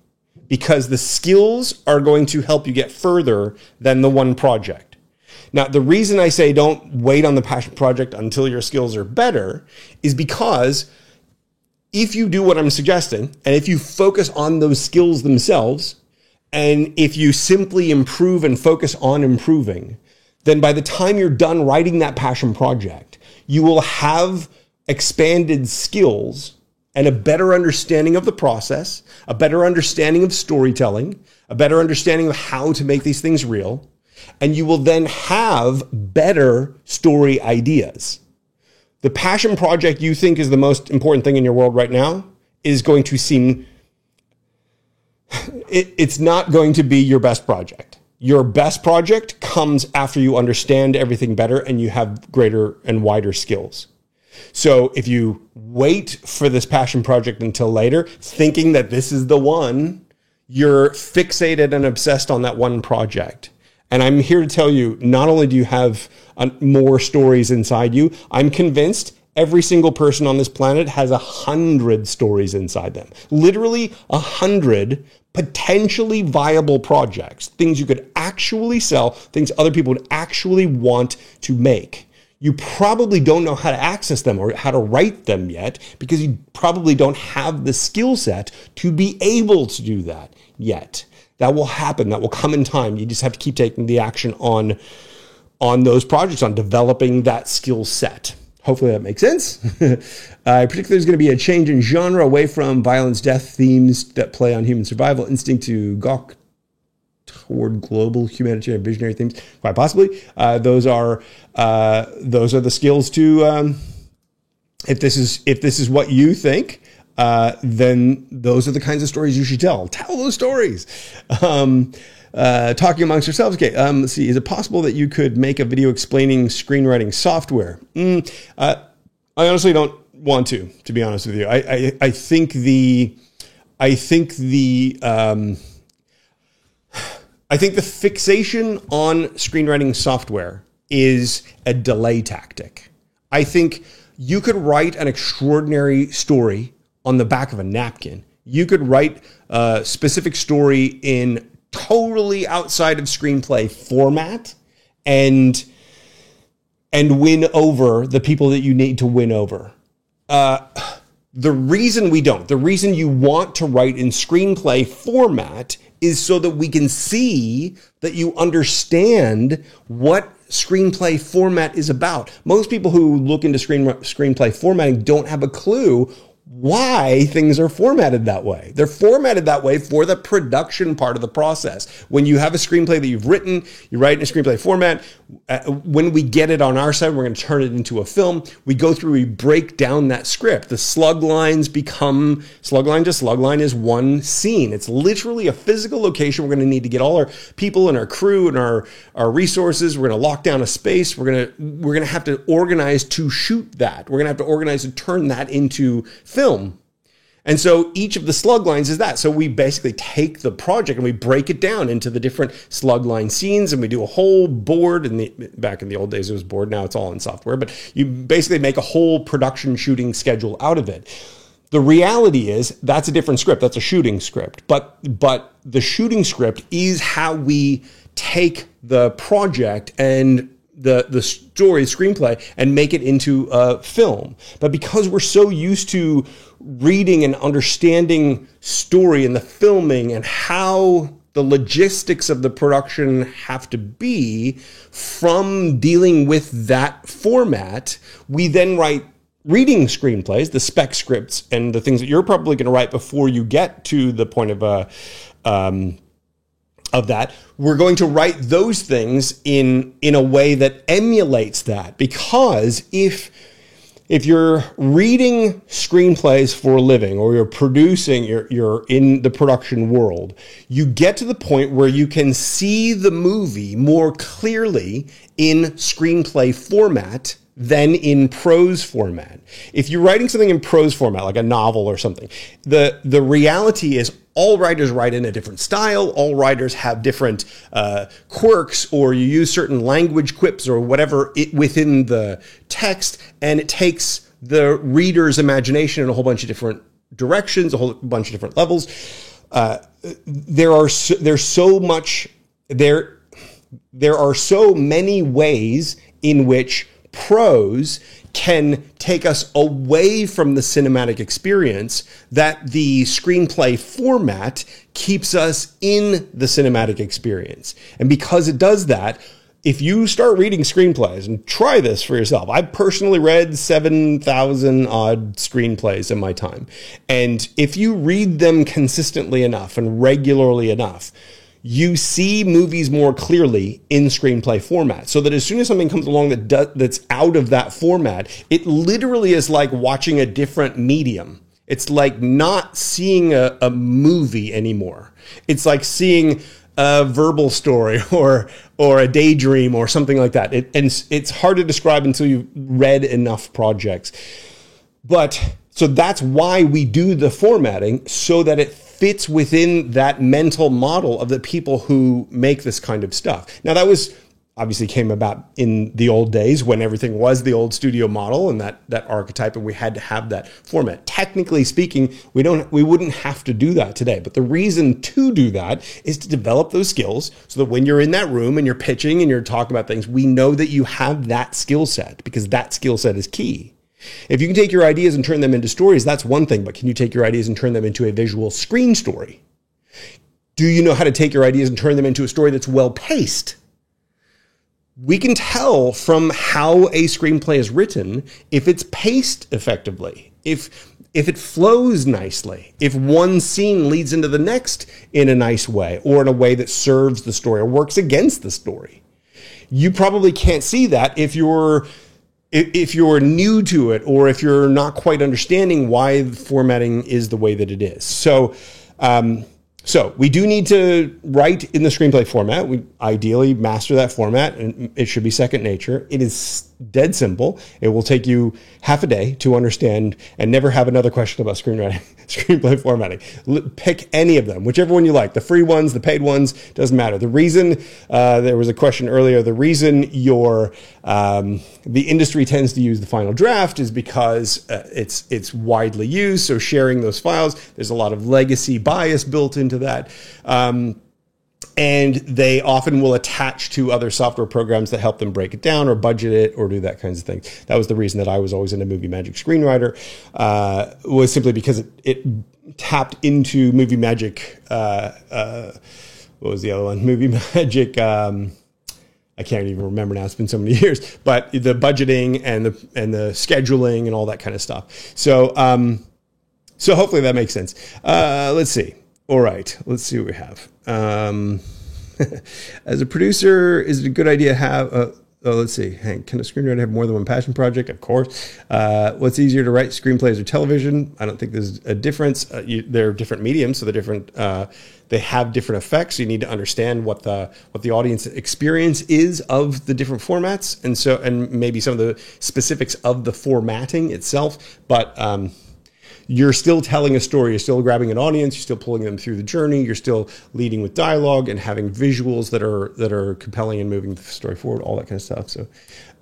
because the skills are going to help you get further than the one project. Now, the reason I say don't wait on the passion project until your skills are better is because if you do what I'm suggesting, and if you focus on those skills themselves, and if you simply improve and focus on improving, then by the time you're done writing that passion project, you will have expanded skills and a better understanding of the process, a better understanding of storytelling, a better understanding of how to make these things real, and you will then have better story ideas. The passion project you think is the most important thing in your world right now is going to seem, it's not going to be your best project. Your best project comes after you understand everything better and you have greater and wider skills. So if you wait for this passion project until later, thinking that this is the one, you're fixated and obsessed on that one project. And I'm here to tell you, not only do you have more stories inside you, I'm convinced every single person on this planet has 100 stories inside them. Literally 100 potentially viable projects, things you could actually sell, things other people would actually want to make. You probably don't know how to access them or how to write them yet because you probably don't have the skill set to be able to do that yet. That will happen. That will come in time. You just have to keep taking the action on those projects, on developing that skill set. Hopefully that makes sense. I predict there's going to be a change in genre away from violence, death themes that play on human survival instinct to gawk toward global humanitarian visionary themes. Quite possibly. Those are the skills to, if this is what you think, then those are the kinds of stories you should tell. Tell those stories. Talking amongst yourselves. Okay. Let's see. Is it possible that you could make a video explaining screenwriting software? I honestly don't want to be honest with you. I think the fixation on screenwriting software is a delay tactic. I think you could write an extraordinary story on the back of a napkin. You could write a specific story in totally outside of screenplay format and win over the people that you need to win over. The reason you want to write in screenplay format is so that we can see that you understand what screenplay format is about. Most people who look into screenplay formatting don't have a clue why things are formatted that way. They're formatted that way for the production part of the process. When you have a screenplay that you've written, you write in a screenplay format. When we get it on our side, we're going to turn it into a film. We go through, we break down that script. The slug lines become, slug line to slug line is one scene. It's literally a physical location. We're going to need to get all our people and our crew and our resources. We're going to lock down a space. We're going to have to organize to shoot that. We're going to have to organize to turn that into film. And so each of the slug lines is that. So we basically take the project and we break it down into the different slug line scenes, and we do a whole board. Back in the old days, it was board. Now it's all in software. But you basically make a whole production shooting schedule out of it. The reality is that's a different script. That's a shooting script. But the shooting script is how we take the project and the story, screenplay, and make it into a film. But because we're so used to reading and understanding story and the filming and how the logistics of the production have to be from dealing with that format, we then write reading screenplays, the spec scripts, and the things that you're probably going to write before you get to the point of that. We're going to write those things in a way that emulates that, because if you're reading screenplays for a living, or you're producing, you're in the production world, you get to the point where you can see the movie more clearly in screenplay format than in prose format. If you're writing something in prose format, like a novel or something, the reality is all writers write in a different style. All writers have different quirks, or you use certain language quips or whatever within the text, and it takes the reader's imagination in a whole bunch of different directions, a whole bunch of different levels. There are so many ways in which prose can take us away from the cinematic experience that the screenplay format keeps us in the cinematic experience. And because it does that, if you start reading screenplays, and try this for yourself, I've personally read 7,000 odd screenplays in my time. And if you read them consistently enough and regularly enough, you see movies more clearly in screenplay format, so that as soon as something comes along that's out of that format, it literally is like watching a different medium. It's like not seeing a movie anymore. It's like seeing a verbal story or a daydream or something like that. And it's hard to describe until you've read enough projects. But so that's why we do the formatting, so that it fits within that mental model of the people who make this kind of stuff. Now, that was obviously came about in the old days when everything was the old studio model and that archetype, and we had to have that format. Technically speaking, we wouldn't have to do that today. But the reason to do that is to develop those skills, so that when you're in that room and you're pitching and you're talking about things, we know that you have that skill set, because that skill set is key. If you can take your ideas and turn them into stories, that's one thing, but can you take your ideas and turn them into a visual screen story? Do you know how to take your ideas and turn them into a story that's well paced? We can tell from how a screenplay is written if it's paced effectively, if it flows nicely, if one scene leads into the next in a nice way, or in a way that serves the story or works against the story. You probably can't see that if you're new to it, or if you're not quite understanding why the formatting is the way that it is. So we do need to write in the screenplay format. We ideally master that format, and it should be second nature. It is dead simple. It will take you half a day to understand and never have another question about screenplay formatting. Pick any of them, whichever one you like. The free ones, the paid ones, doesn't matter. The reason, there was a question earlier, the reason the industry tends to use the final draft is because it's widely used. So sharing those files, there's a lot of legacy bias built into that. And they often will attach to other software programs that help them break it down or budget it or do that kinds of things. That was the reason that I was always in a Movie Magic Screenwriter, was simply because it tapped into Movie Magic. What was the other one? Movie Magic. I can't even remember now. It's been so many years. But the budgeting and the scheduling and all that kind of stuff. So So hopefully that makes sense. Let's see. All right, let's see what we have. As a producer, is it a good idea to have... let's see. Hank, can a screenwriter have more than one passion project? Of course. What's easier to write, screenplays or television? I don't think there's a difference. They're different mediums, so they're different. They have different effects. You need to understand what the audience experience is of the different formats, and maybe some of the specifics of the formatting itself. But you're still telling a story. You're still grabbing an audience. You're still pulling them through the journey. You're still leading with dialogue and having visuals that are compelling and moving the story forward, all that kind of stuff. So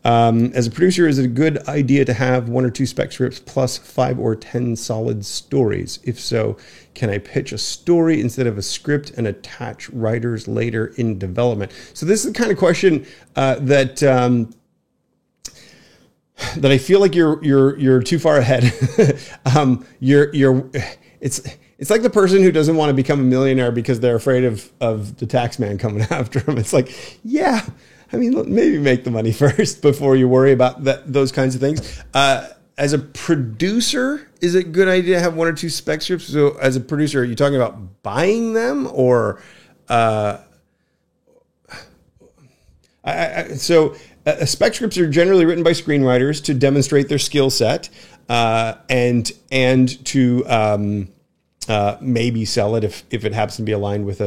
as a producer, is it a good idea to have 1 or 2 spec scripts plus 5 or 10 solid stories? If so, can I pitch a story instead of a script and attach writers later in development? So this is the kind of question that I feel like you're too far ahead. It's like the person who doesn't want to become a millionaire because they're afraid of the tax man coming after them. It's like, yeah, I mean, maybe make the money first before you worry about those kinds of things. As a producer, is it a good idea to have 1 or 2 spec scripts? So as a producer, are you talking about buying them or, spec scripts are generally written by screenwriters to demonstrate their skill set, and to maybe sell it if it happens to be aligned with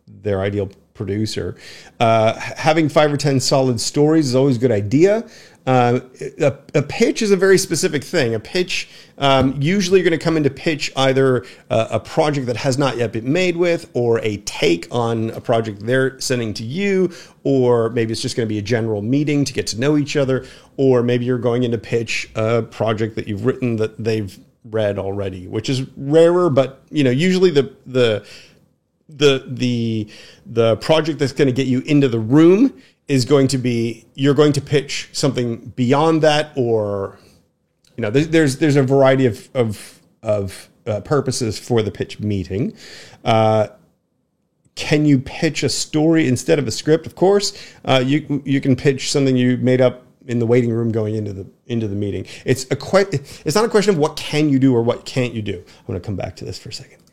their ideal producer. Having 5 or 10 solid stories is always a good idea. A pitch is a very specific thing. A pitch, usually you're going to come in to pitch either a project that has not yet been made with, or a take on a project they're sending to you, or maybe it's just going to be a general meeting to get to know each other, or maybe you're going in to pitch a project that you've written that they've read already, which is rarer, but usually the project that's going to get you into the room is going to be, you're going to pitch something beyond that, or there's a variety of purposes for the pitch meeting. Can you pitch a story instead of a script? Of course, you can pitch something you made up in the waiting room going into the meeting. It's not a question of what can you do or what can't you do. I'm going to come back to this for a second.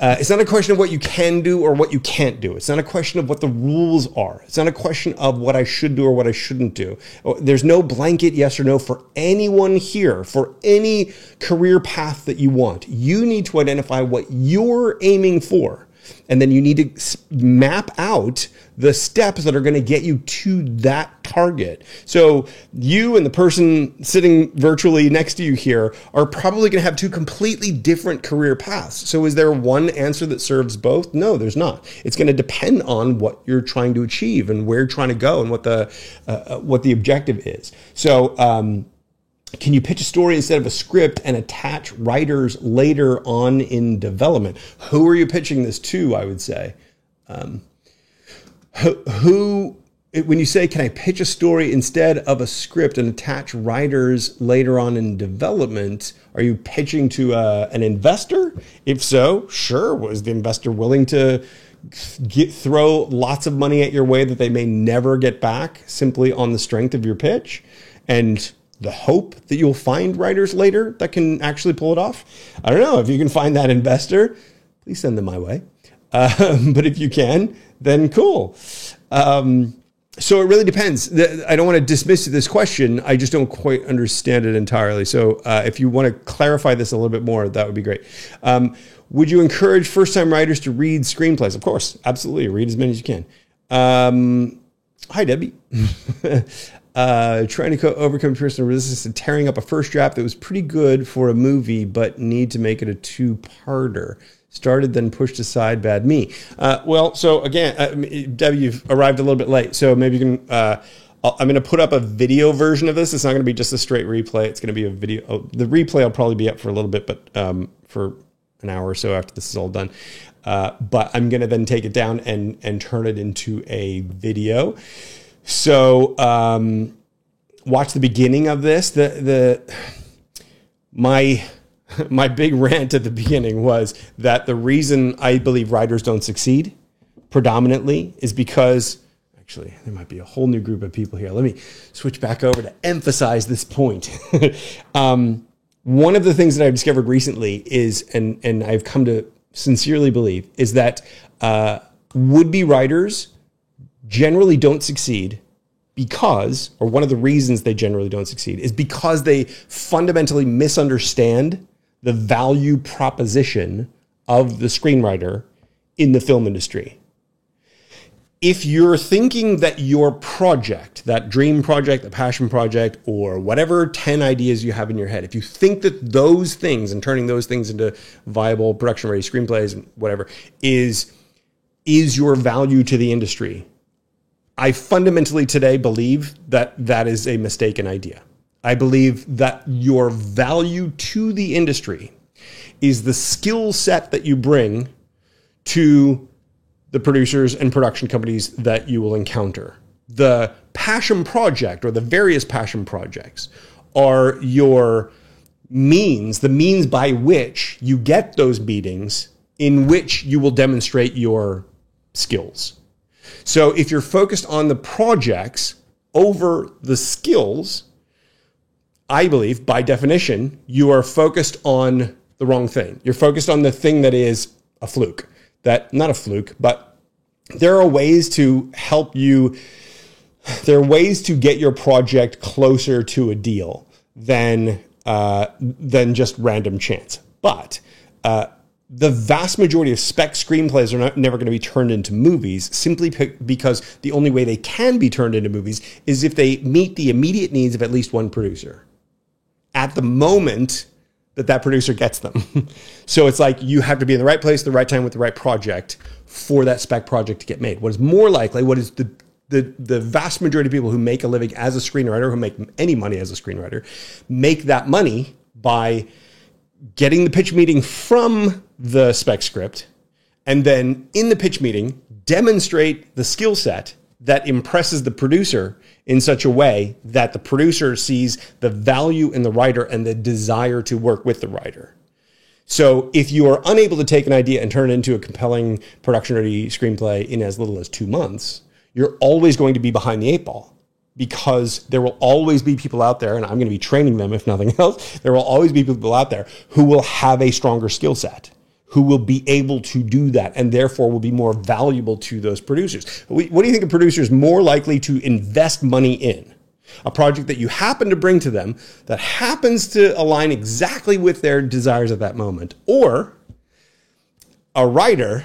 It's not a question of what you can do or what you can't do. It's not a question of what the rules are. It's not a question of what I should do or what I shouldn't do. There's no blanket yes or no for anyone here, for any career path that you want. You need to identify what you're aiming for. And then you need to map out the steps that are going to get you to that target. So you and the person sitting virtually next to you here are probably going to have 2 completely different career paths. So is there one answer that serves both? No, there's not. It's going to depend on what you're trying to achieve and where you're trying to go and what the objective is. So, can you pitch a story instead of a script and attach writers later on in development? Who are you pitching this to, I would say? When you say, can I pitch a story instead of a script and attach writers later on in development, are you pitching to an investor? If so, sure. Was the investor willing to throw lots of money at your way that they may never get back simply on the strength of your pitch? And the hope that you'll find writers later that can actually pull it off. I don't know. If you can find that investor, please send them my way. But if you can, then cool. So it really depends. I don't want to dismiss this question. I just don't quite understand it entirely. So if you want to clarify this a little bit more, that would be great. Would you encourage first-time writers to read screenplays? Of course, absolutely. Read as many as you can. Hi, Debbie. Trying to overcome personal resistance to tearing up a first draft that was pretty good for a movie, but need to make it a 2-parter. Started, then pushed aside, bad me. Well, so again, Debbie, you've arrived a little bit late, so maybe you can... I'm going to put up a video version of this. It's not going to be just a straight replay. It's going to be a video. The replay will probably be up for a little bit, but for an hour or so after this is all done. But I'm going to then take it down and turn it into a video. So watch the beginning of this. My big rant at the beginning was that the reason I believe writers don't succeed predominantly is because, actually, there might be a whole new group of people here. Let me switch back over to emphasize this point. one of the things that I've discovered recently is, and I've come to sincerely believe, is that would-be writers generally don't succeed because, or one of the reasons they generally don't succeed is because they fundamentally misunderstand the value proposition of the screenwriter in the film industry. If you're thinking that your project, that dream project, the passion project, or whatever 10 ideas you have in your head, if you think that those things and turning those things into viable production-ready screenplays and whatever is your value to the industry, I fundamentally today believe that that is a mistaken idea. I believe that your value to the industry is the skill set that you bring to the producers and production companies that you will encounter. The passion project or the various passion projects are your means, the means by which you get those meetings in which you will demonstrate your skills. So if you're focused on the projects over the skills, I believe by definition, you are focused on the wrong thing. You're focused on the thing that is a fluke. Not a fluke, but there are ways to help you. There are ways to get your project closer to a deal than just random chance. But the vast majority of spec screenplays are never going to be turned into movies simply because the only way they can be turned into movies is if they meet the immediate needs of at least one producer at the moment that producer gets them. So it's like you have to be in the right place at the right time with the right project for that spec project to get made. What is more likely, what is the vast majority of people who make a living as a screenwriter, who make any money as a screenwriter, make that money by getting the pitch meeting from the spec script and then in the pitch meeting demonstrate the skill set that impresses the producer in such a way that the producer sees the value in the writer and the desire to work with the writer. So if you are unable to take an idea and turn it into a compelling production-ready screenplay in as little as 2 months, you're always going to be behind the 8 ball because there will always be people out there, and I'm going to be training them if nothing else, there will always be people out there who will have a stronger skill set, who will be able to do that and therefore will be more valuable to those producers. What do you think a producer is more likely to invest money in? A project that you happen to bring to them that happens to align exactly with their desires at that moment, or a writer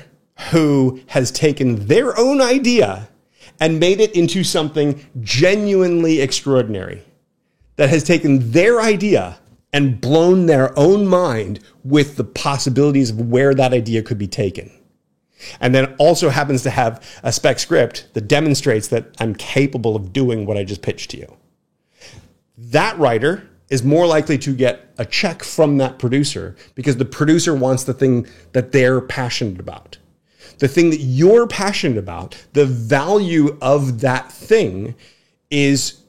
who has taken their own idea and made it into something genuinely extraordinary, that has taken their idea and blown their own mind with the possibilities of where that idea could be taken. And then also happens to have a spec script that demonstrates that I'm capable of doing what I just pitched to you. That writer is more likely to get a check from that producer because the producer wants the thing that they're passionate about. The thing that you're passionate about, the value of that thing is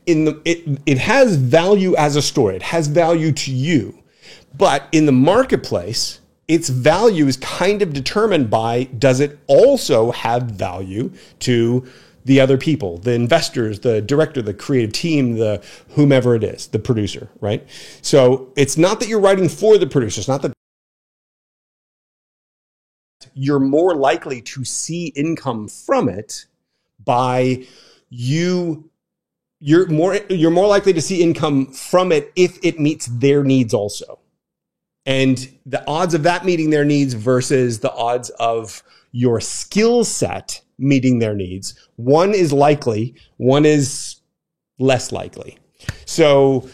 it has value as a story. It has value to you. But in the marketplace, its value is kind of determined by, does it also have value to the other people, the investors, the director, the creative team, the whomever it is, the producer, right? So it's not that you're writing for the producer. It's not that you're more likely to see income from it by you're more likely to see income from it if it meets their needs also. And the odds of that meeting their needs versus the odds of your skill set meeting their needs, one is likely, one is less likely. So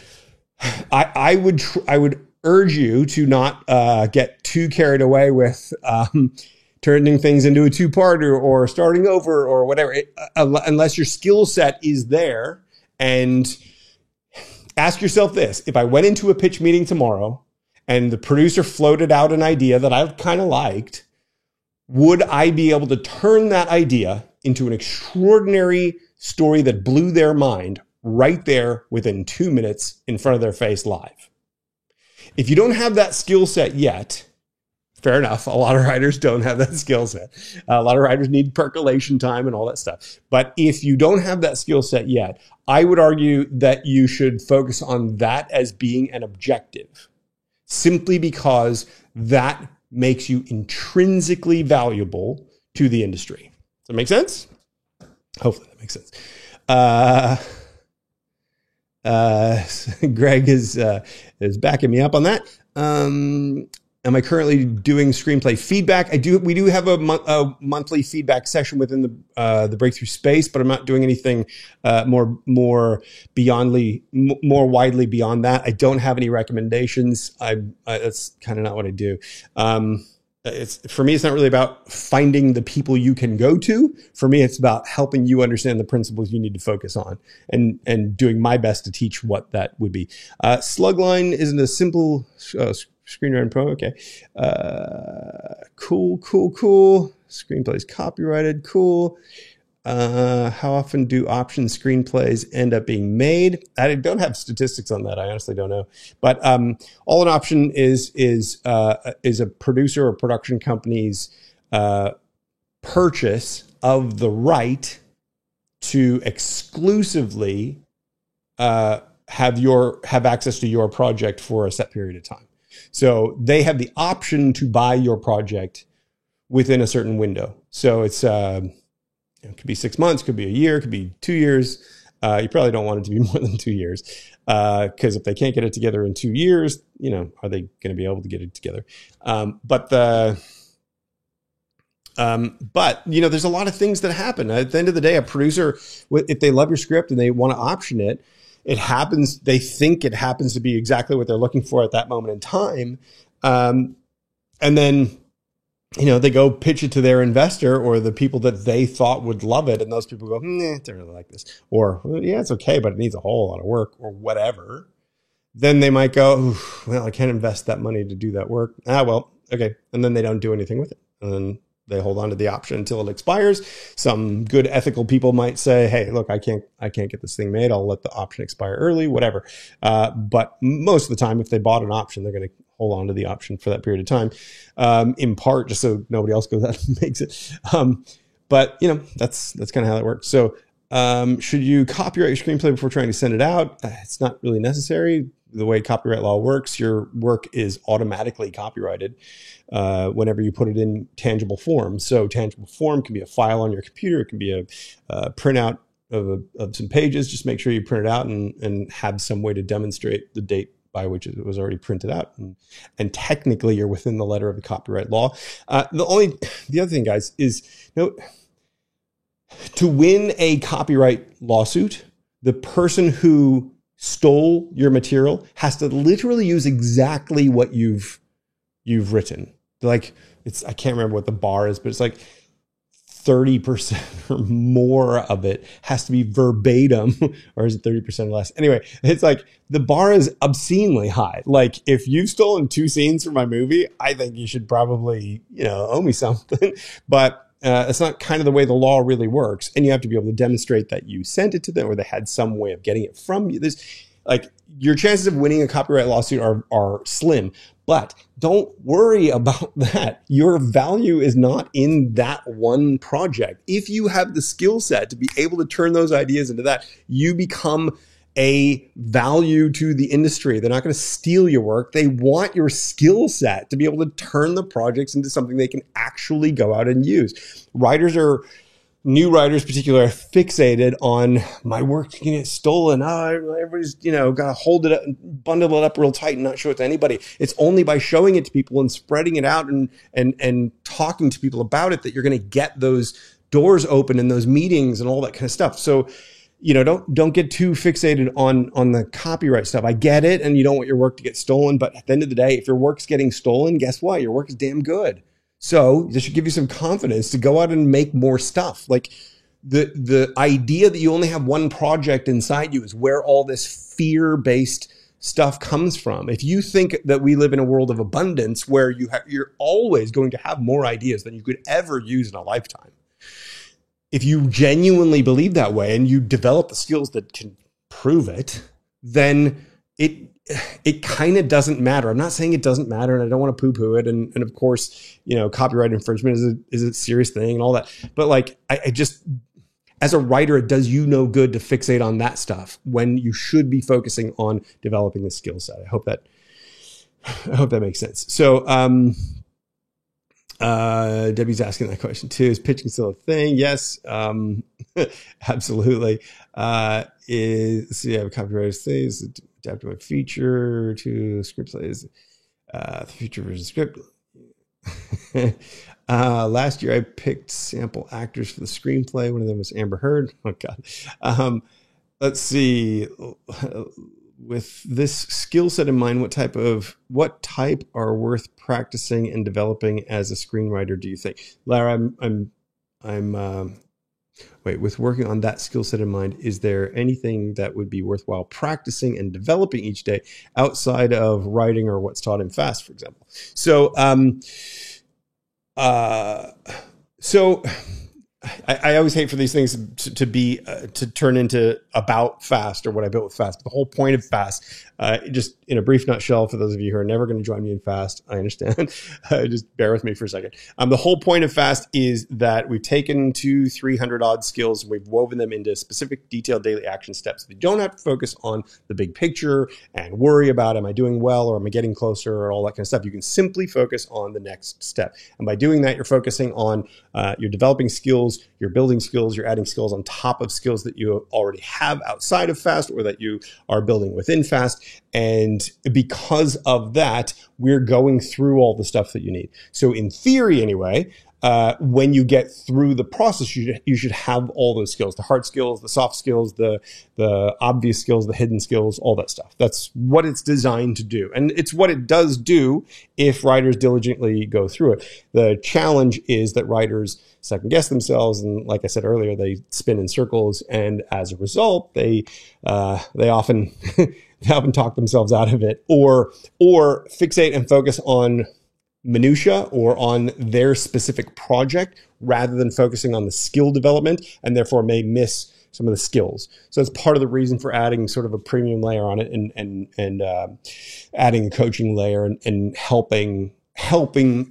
I would urge you to not get too carried away with turning things into a two-parter or starting over or whatever, unless your skill set is there. And ask yourself this: if I went into a pitch meeting tomorrow and the producer floated out an idea that I kind of liked, would I be able to turn that idea into an extraordinary story that blew their mind right there within 2 minutes in front of their face live? If you don't have that skill set yet, fair enough. A lot of writers don't have that skill set. A lot of writers need percolation time and all that stuff. But if you don't have that skill set yet, I would argue that you should focus on that as being an objective, simply because that makes you intrinsically valuable to the industry. Does that make sense? Hopefully that makes sense. Greg is backing me up on that. Am I currently doing screenplay feedback? We do have a monthly feedback session within the Breakthrough space, but I'm not doing anything more widely beyond that. I don't have any recommendations. That's kind of not what I do. For me, it's not really about finding the people you can go to. For me, it's about helping you understand the principles you need to focus on and doing my best to teach what that would be. Slugline isn't a simple screenwriting pro. Okay. Cool. Screenplays copyrighted. Cool. How often do option screenplays end up being made? I don't have statistics on that. I honestly don't know. But all an option is a producer or production company's purchase of the right to exclusively have access to your project for a set period of time. So they have the option to buy your project within a certain window. So it's it could be 6 months, could be a year, could be 2 years. You probably don't want it to be more than 2 years, because if they can't get it together in 2 years, are they going to be able to get it together? But there's a lot of things that happen. At the end of the day, a producer, if they love your script and they want to option it, they think it happens to be exactly what they're looking for at that moment in time. And then, they go pitch it to their investor or the people that they thought would love it. And those people go, I don't really like this. Or, yeah, it's okay, but it needs a whole lot of work or whatever. Then they might go, I can't invest that money to do that work. Well, okay. And then they don't do anything with it. And then they hold on to the option until it expires. Some good ethical people might say, hey, look, I can't get this thing made. I'll let the option expire early, whatever. But most of the time, if they bought an option, they're going to hold on to the option for that period of time, in part just so nobody else goes out and makes it. But that's kind of how that works. So should you copyright your screenplay before trying to send it out? It's not really necessary. The way copyright law works, your work is automatically copyrighted whenever you put it in tangible form. So tangible form can be a file on your computer. It can be a printout of some pages. Just make sure you print it out and have some way to demonstrate the date by which it was already printed out. And technically you're within the letter of the copyright law. The other thing, guys, is to win a copyright lawsuit, the person who stole your material has to literally use exactly what you've written. Like I can't remember what the bar is, but it's like 30% or more of it has to be verbatim, or is it 30% less? Anyway, it's like the bar is obscenely high. Like if you've stolen 2 scenes from my movie, I think you should probably, owe me something. But it's not kind of the way the law really works. And you have to be able to demonstrate that you sent it to them or they had some way of getting it from you. Your chances of winning a copyright lawsuit are slim, but don't worry about that. Your value is not in that one project. If you have the skill set to be able to turn those ideas into that, you become a value to the industry. They're not going to steal your work. They want your skill set to be able to turn the projects into something they can actually go out and use. New writers particularly are fixated on my work can get stolen. Everybody's, got to hold it up and bundle it up real tight and not show it to anybody. It's only by showing it to people and spreading it out and talking to people about it that you're going to get those doors open and those meetings and all that kind of stuff. So, don't get too fixated on the copyright stuff. I get it. And you don't want your work to get stolen. But at the end of the day, if your work's getting stolen, guess what? Your work is damn good. So this should give you some confidence to go out and make more stuff. Like the idea that you only have one project inside you is where all this fear-based stuff comes from. If you think that we live in a world of abundance where you're always going to have more ideas than you could ever use in a lifetime, if you genuinely believe that way and you develop the skills that can prove it, then it kind of doesn't matter. I'm not saying it doesn't matter, and I don't want to poo-poo it. And of course, copyright infringement is a serious thing and all that. But like, I just, as a writer, it does you no good to fixate on that stuff when you should be focusing on developing the skill set. I hope that makes sense. So, Debbie's asking that question too. Is pitching still a thing? Yes, absolutely. Is copyright stays adaptive a feature to script plays? The feature versus script. Last year I picked sample actors for the screenplay. One of them was Amber Heard. Oh God. Let's see. With this skill set in mind, what type are worth practicing and developing as a screenwriter, do you think? Lara, with working on that skill set in mind, is there anything that would be worthwhile practicing and developing each day outside of writing or what's taught in FAST, for example? So I always hate for these things to turn into about FAST or what I built with FAST. But the whole point of FAST, just in a brief nutshell, for those of you who are never going to join me in FAST, I understand. Just bear with me for a second. The whole point of FAST is that we've taken 200-300 odd skills and we've woven them into specific detailed daily action steps. You don't have to focus on the big picture and worry about, am I doing well or am I getting closer or all that kind of stuff. You can simply focus on the next step. And by doing that, you're focusing on, you're developing skills, you're building skills, you're adding skills on top of skills that you already have outside of FAST or that you are building within FAST. And because of that, we're going through all the stuff that you need. So in theory, anyway, when you get through the process, you should have all those skills, the hard skills, the soft skills, the obvious skills, the hidden skills, all that stuff. That's what it's designed to do. And it's what it does do if writers diligently go through it. The challenge is that writers second guess themselves. And like I said earlier, they spin in circles. And as a result, they often talk themselves out of it or fixate and focus on minutia or on their specific project rather than focusing on the skill development, and therefore may miss some of the skills. So that's part of the reason for adding sort of a premium layer on it and adding a coaching layer and helping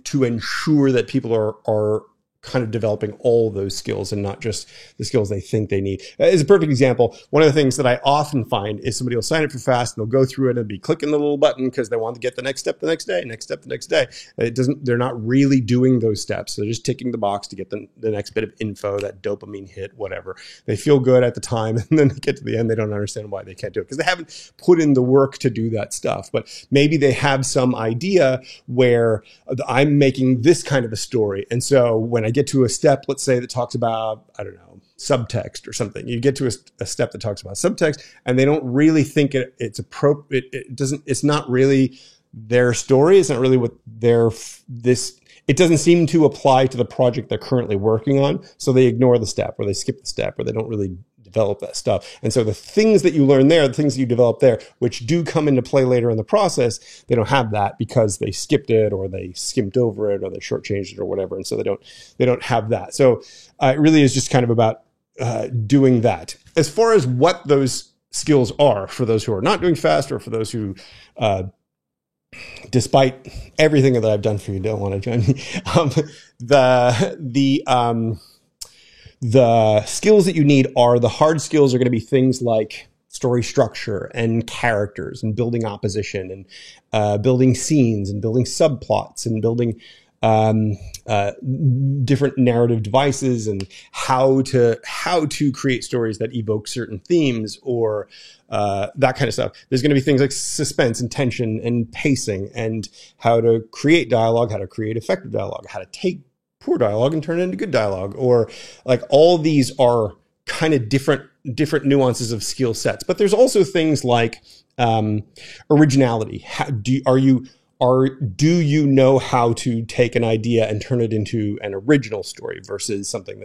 to ensure that people are kind of developing all those skills and not just the skills they think they need. As a perfect example, one of the things that I often find is somebody will sign up for FAST and they'll go through it and be clicking the little button because they want to get the next step the next day, next step the next day. They're not really doing those steps. They're just ticking the box to get the next bit of info, that dopamine hit, whatever. They feel good at the time, and then they get to the end, they don't understand why they can't do it because they haven't put in the work to do that stuff. But maybe they have some idea where I'm making this kind of a story. And so when I get to a step, let's say that talks about, I don't know, subtext or something. You get to a step that talks about subtext, and they don't really think it's appropriate. It's not really their story. It's not really what it doesn't seem to apply to the project they're currently working on. So they ignore the step or they skip the step or they don't really develop that stuff. And so the things that you learn there, the things that you develop there, which do come into play later in the process, they don't have that because they skipped it or they skimmed over it or they shortchanged it or whatever. And so they don't have that. So it really is just kind of about doing that. As far as what those skills are for those who are not doing FAST or for those who, despite everything that I've done for you, don't want to join me, the skills that you need are the hard skills are going to be things like story structure and characters and building opposition and building scenes and building subplots and building different narrative devices and how to create stories that evoke certain themes or that kind of stuff. There's going to be things like suspense and tension and pacing and how to create dialogue, how to create effective dialogue, how to take poor dialogue and turn it into good dialogue, or like all these are kind of different nuances of skill sets. But there's also things like originality. Do you know how to take an idea and turn it into an original story versus something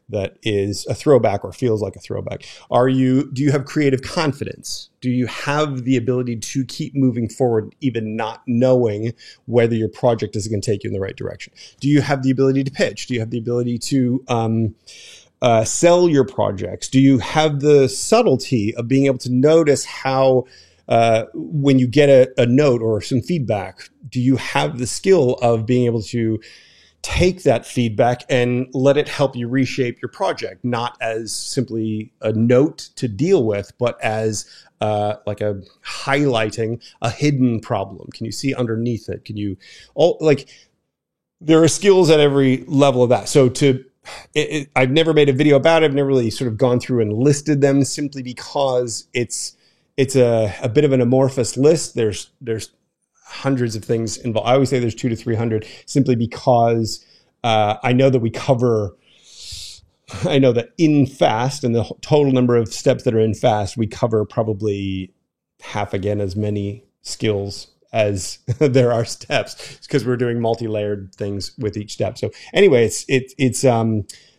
that is a throwback or feels like a throwback? Do you have creative confidence? Do you have the ability to keep moving forward, even not knowing whether your project is going to take you in the right direction? Do you have the ability to pitch? Do you have the ability to sell your projects? Do you have the subtlety of being able to notice how when you get a note or some feedback, do you have the skill of being able to take that feedback and let it help you reshape your project, not as simply a note to deal with, but as like a highlighting a hidden problem? Can you see underneath it? Can you there are skills at every level of that. So I've never made a video about it. I've never really sort of gone through and listed them, simply because it's a bit of an amorphous list. There's hundreds of things involved. I always say there's 200 to 300, simply because I know that in FAST, and the total number of steps that are in FAST, we cover probably half again as many skills as there are steps, because we're doing multi-layered things with each step. So anyway, it's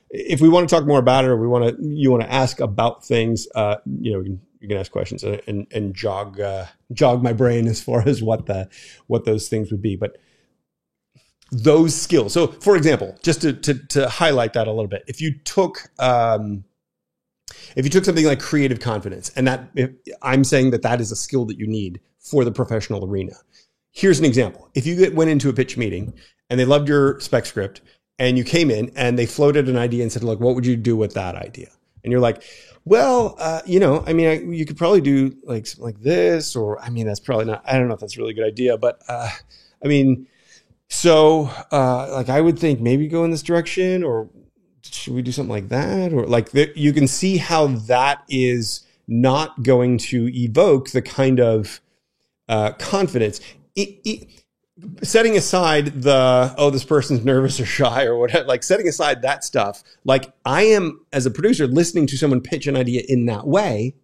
if we want to talk more about it, or you want to ask about things, you can ask questions and jog my brain as far as what those things would be. But those skills. So for example, just to highlight that a little bit, if you took something like creative confidence, and I'm saying that is a skill that you need for the professional arena. Here's an example. If you went into a pitch meeting and they loved your spec script, and you came in and they floated an idea and said, look, what would you do with that idea? And you're like, well, you could probably do like this, or, that's probably not, I don't know if that's a really good idea, but, I would think maybe go in this direction, or should we do something like that? Or you can see how that is not going to evoke the kind of confidence. Setting aside this person's nervous or shy or whatever, setting aside that stuff, I am, as a producer, listening to someone pitch an idea in that way,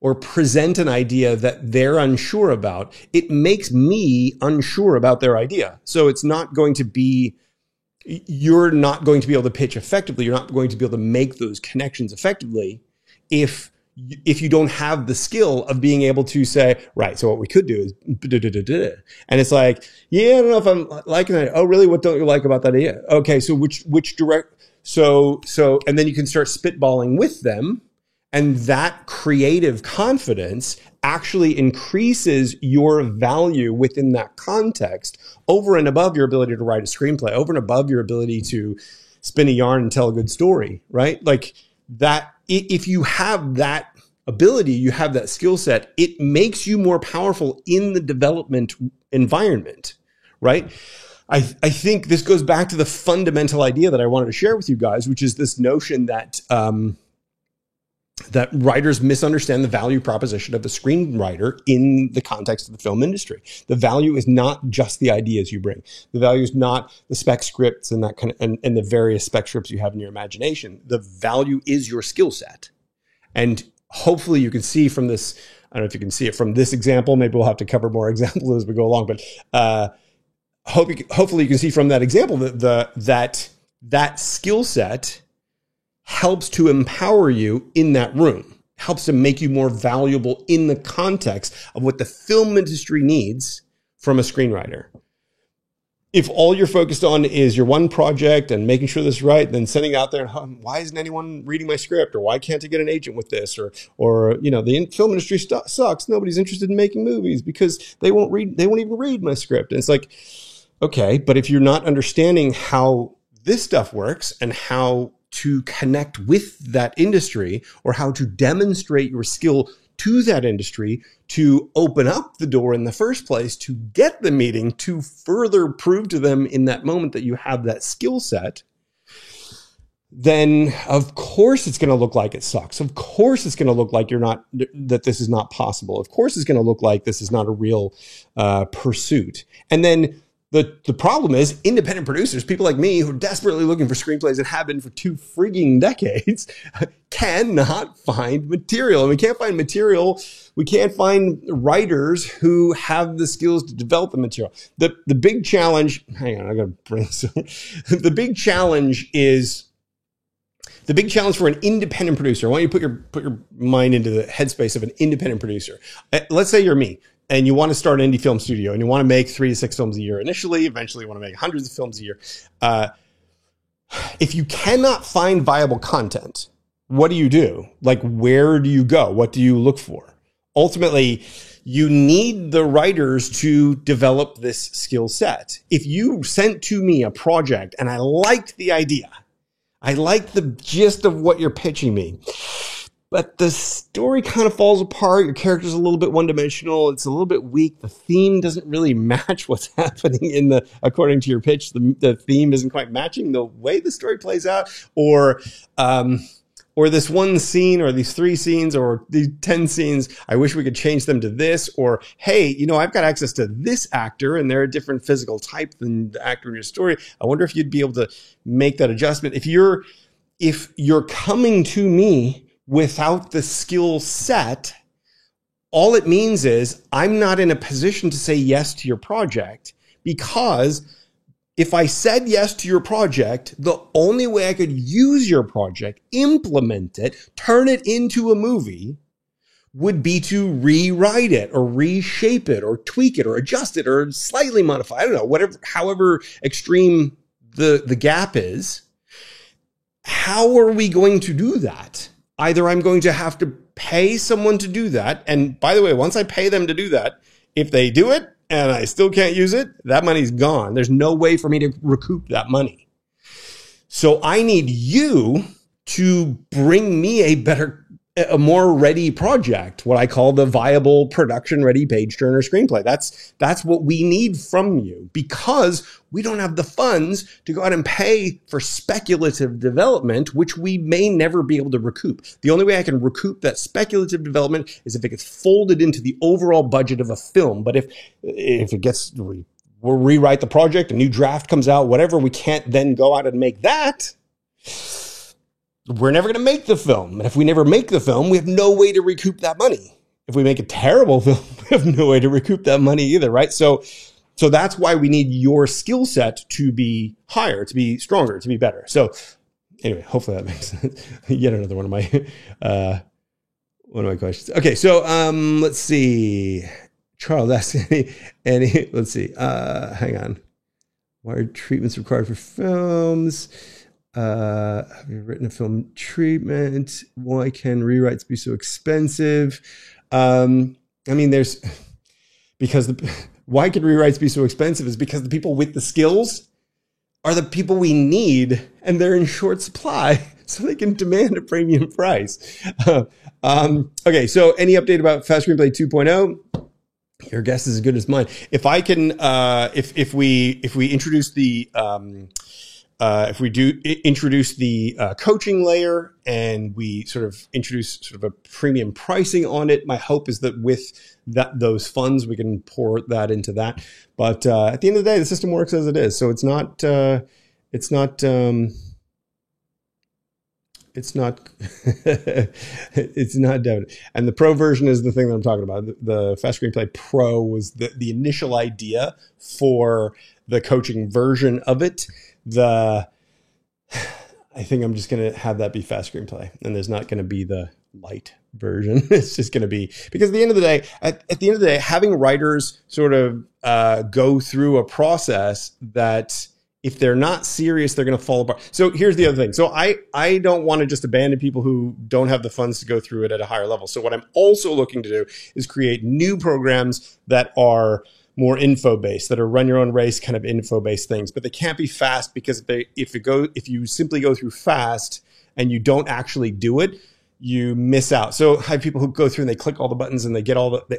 or present an idea that they're unsure about, it makes me unsure about their idea. So you're not going to be able to pitch effectively. You're not going to be able to make those connections effectively if you don't have the skill of being able to say, right, so what we could do is, and it's like, yeah, I don't know if I'm liking that. Oh, really? What don't you like about that idea? Okay, so which and then you can start spitballing with them, and that creative confidence actually increases your value within that context, over and above your ability to write a screenplay, over and above your ability to spin a yarn and tell a good story, right? Like that. If you have that ability, you have that skill set, it makes you more powerful in the development environment, right? I think this goes back to the fundamental idea that I wanted to share with you guys, which is this notion that that writers misunderstand the value proposition of a screenwriter in the context of the film industry. The value is not just the ideas you bring. The value is not the spec scripts and that kind of, and the various spec scripts you have in your imagination. The value is your skill set. And hopefully you can see from this, I don't know if you can see it from this example, maybe we'll have to cover more examples as we go along, but hopefully you can see from that example that skill set helps to empower you in that room, helps to make you more valuable in the context of what the film industry needs from a screenwriter. If all you're focused on is your one project and making sure this is right, then sending it out there, why isn't anyone reading my script? Or why can't I get an agent with this? Or the film industry sucks. Nobody's interested in making movies because they won't even read my script. And it's like, okay, but if you're not understanding how this stuff works and how to connect with that industry, or how to demonstrate your skill to that industry to open up the door in the first place, to get the meeting, to further prove to them in that moment that you have that skill set, then of course it's going to look like it sucks. Of course it's going to look like that this is not possible. Of course it's going to look like this is not a real pursuit. And then the problem is independent producers, people like me who are desperately looking for screenplays and have been for 2 frigging decades, cannot find material. And we can't find material. We can't find writers who have the skills to develop the material. The big challenge, hang on, I got to bring this up. The big challenge for an independent producer, I want you to put your mind into the headspace of an independent producer. Let's say you're me, and you want to start an indie film studio, and you want to make 3 to 6 films a year initially. Eventually, you want to make hundreds of films a year. If you cannot find viable content, what do you do? Like, where do you go? What do you look for? Ultimately, You need the writers to develop this skill set. If you sent to me a project and I liked the idea, I liked the gist of what you're pitching me, but the story kind of falls apart. Your character's a little bit one-dimensional. It's a little bit weak. The theme doesn't really match what's happening according to your pitch. The theme isn't quite matching the way the story plays out, or this one scene, or these 3 scenes, or these 10 scenes, I wish we could change them to this, or, hey, I've got access to this actor and they're a different physical type than the actor in your story. I wonder if you'd be able to make that adjustment. If you're coming to me without the skill set, all it means is I'm not in a position to say yes to your project, because if I said yes to your project, the only way I could use your project, implement it, turn it into a movie, would be to rewrite it or reshape it or tweak it or adjust it or slightly modify. I don't know, however extreme the gap is. How are we going to do that? Either I'm going to have to pay someone to do that. And by the way, once I pay them to do that, if they do it, and I still can't use it, that money's gone. There's no way for me to recoup that money. So I need you to bring me a more ready project, what I call the viable production ready page turner screenplay. That's what we need from you, because we don't have the funds to go out and pay for speculative development, which we may never be able to recoup. The only way I can recoup that speculative development is if it gets folded into the overall budget of a film. But if it gets, we'll rewrite the project, a new draft comes out, whatever, we can't then go out and make that. We're never going to make the film. And if we never make the film, we have no way to recoup that money. If we make a terrible film, we have no way to recoup that money either, right? So that's why we need your skill set to be higher, to be stronger, to be better. So anyway, hopefully that makes sense. Yet another one of my questions. Okay, so let's see. Charles asked any let's see. Hang on. Why are treatments required for films? Have you written a film treatment? Why can rewrites be so expensive? Why can rewrites be so expensive is because the people with the skills are the people we need, and they're in short supply, so they can demand a premium price. Okay, so any update about Fast Screenplay 2.0? Your guess is as good as mine. If I can, if we introduce the if we do introduce the coaching layer, and we sort of introduce sort of a premium pricing on it, my hope is that with those funds, we can pour that into that. But at the end of the day, the system works as it is. So it's not it's not definite. And the pro version is the thing that I'm talking about. The Fast Screenplay Pro was the initial idea for the coaching version of it. I think I'm just going to have that be Fast Screenplay, and there's not going to be the light version. It's just going to be, because at the end of the day, having writers sort of go through a process that, if they're not serious, they're going to fall apart. So here's the other thing. So I don't want to just abandon people who don't have the funds to go through it at a higher level. So what I'm also looking to do is create new programs that are more info-based, that are run your own race kind of info-based things. But they can't be fast, because if you simply go through fast and you don't actually do it, you miss out. So I have people who go through and they click all the buttons and they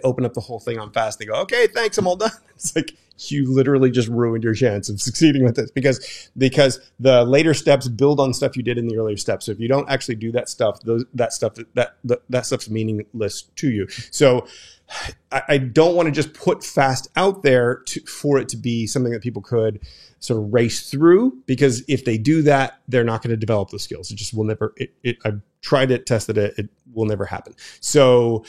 open up the whole thing on fast. They go, okay, thanks, I'm all done. It's like, you literally just ruined your chance of succeeding with this, because the later steps build on stuff you did in the earlier steps. So if you don't actually do that stuff, that stuff's meaningless to you. So I don't want to just put fast out there for it to be something that people could sort of race through, because if they do that, they're not going to develop the skills. It just will never, I've tried it, tested it, it will never happen. So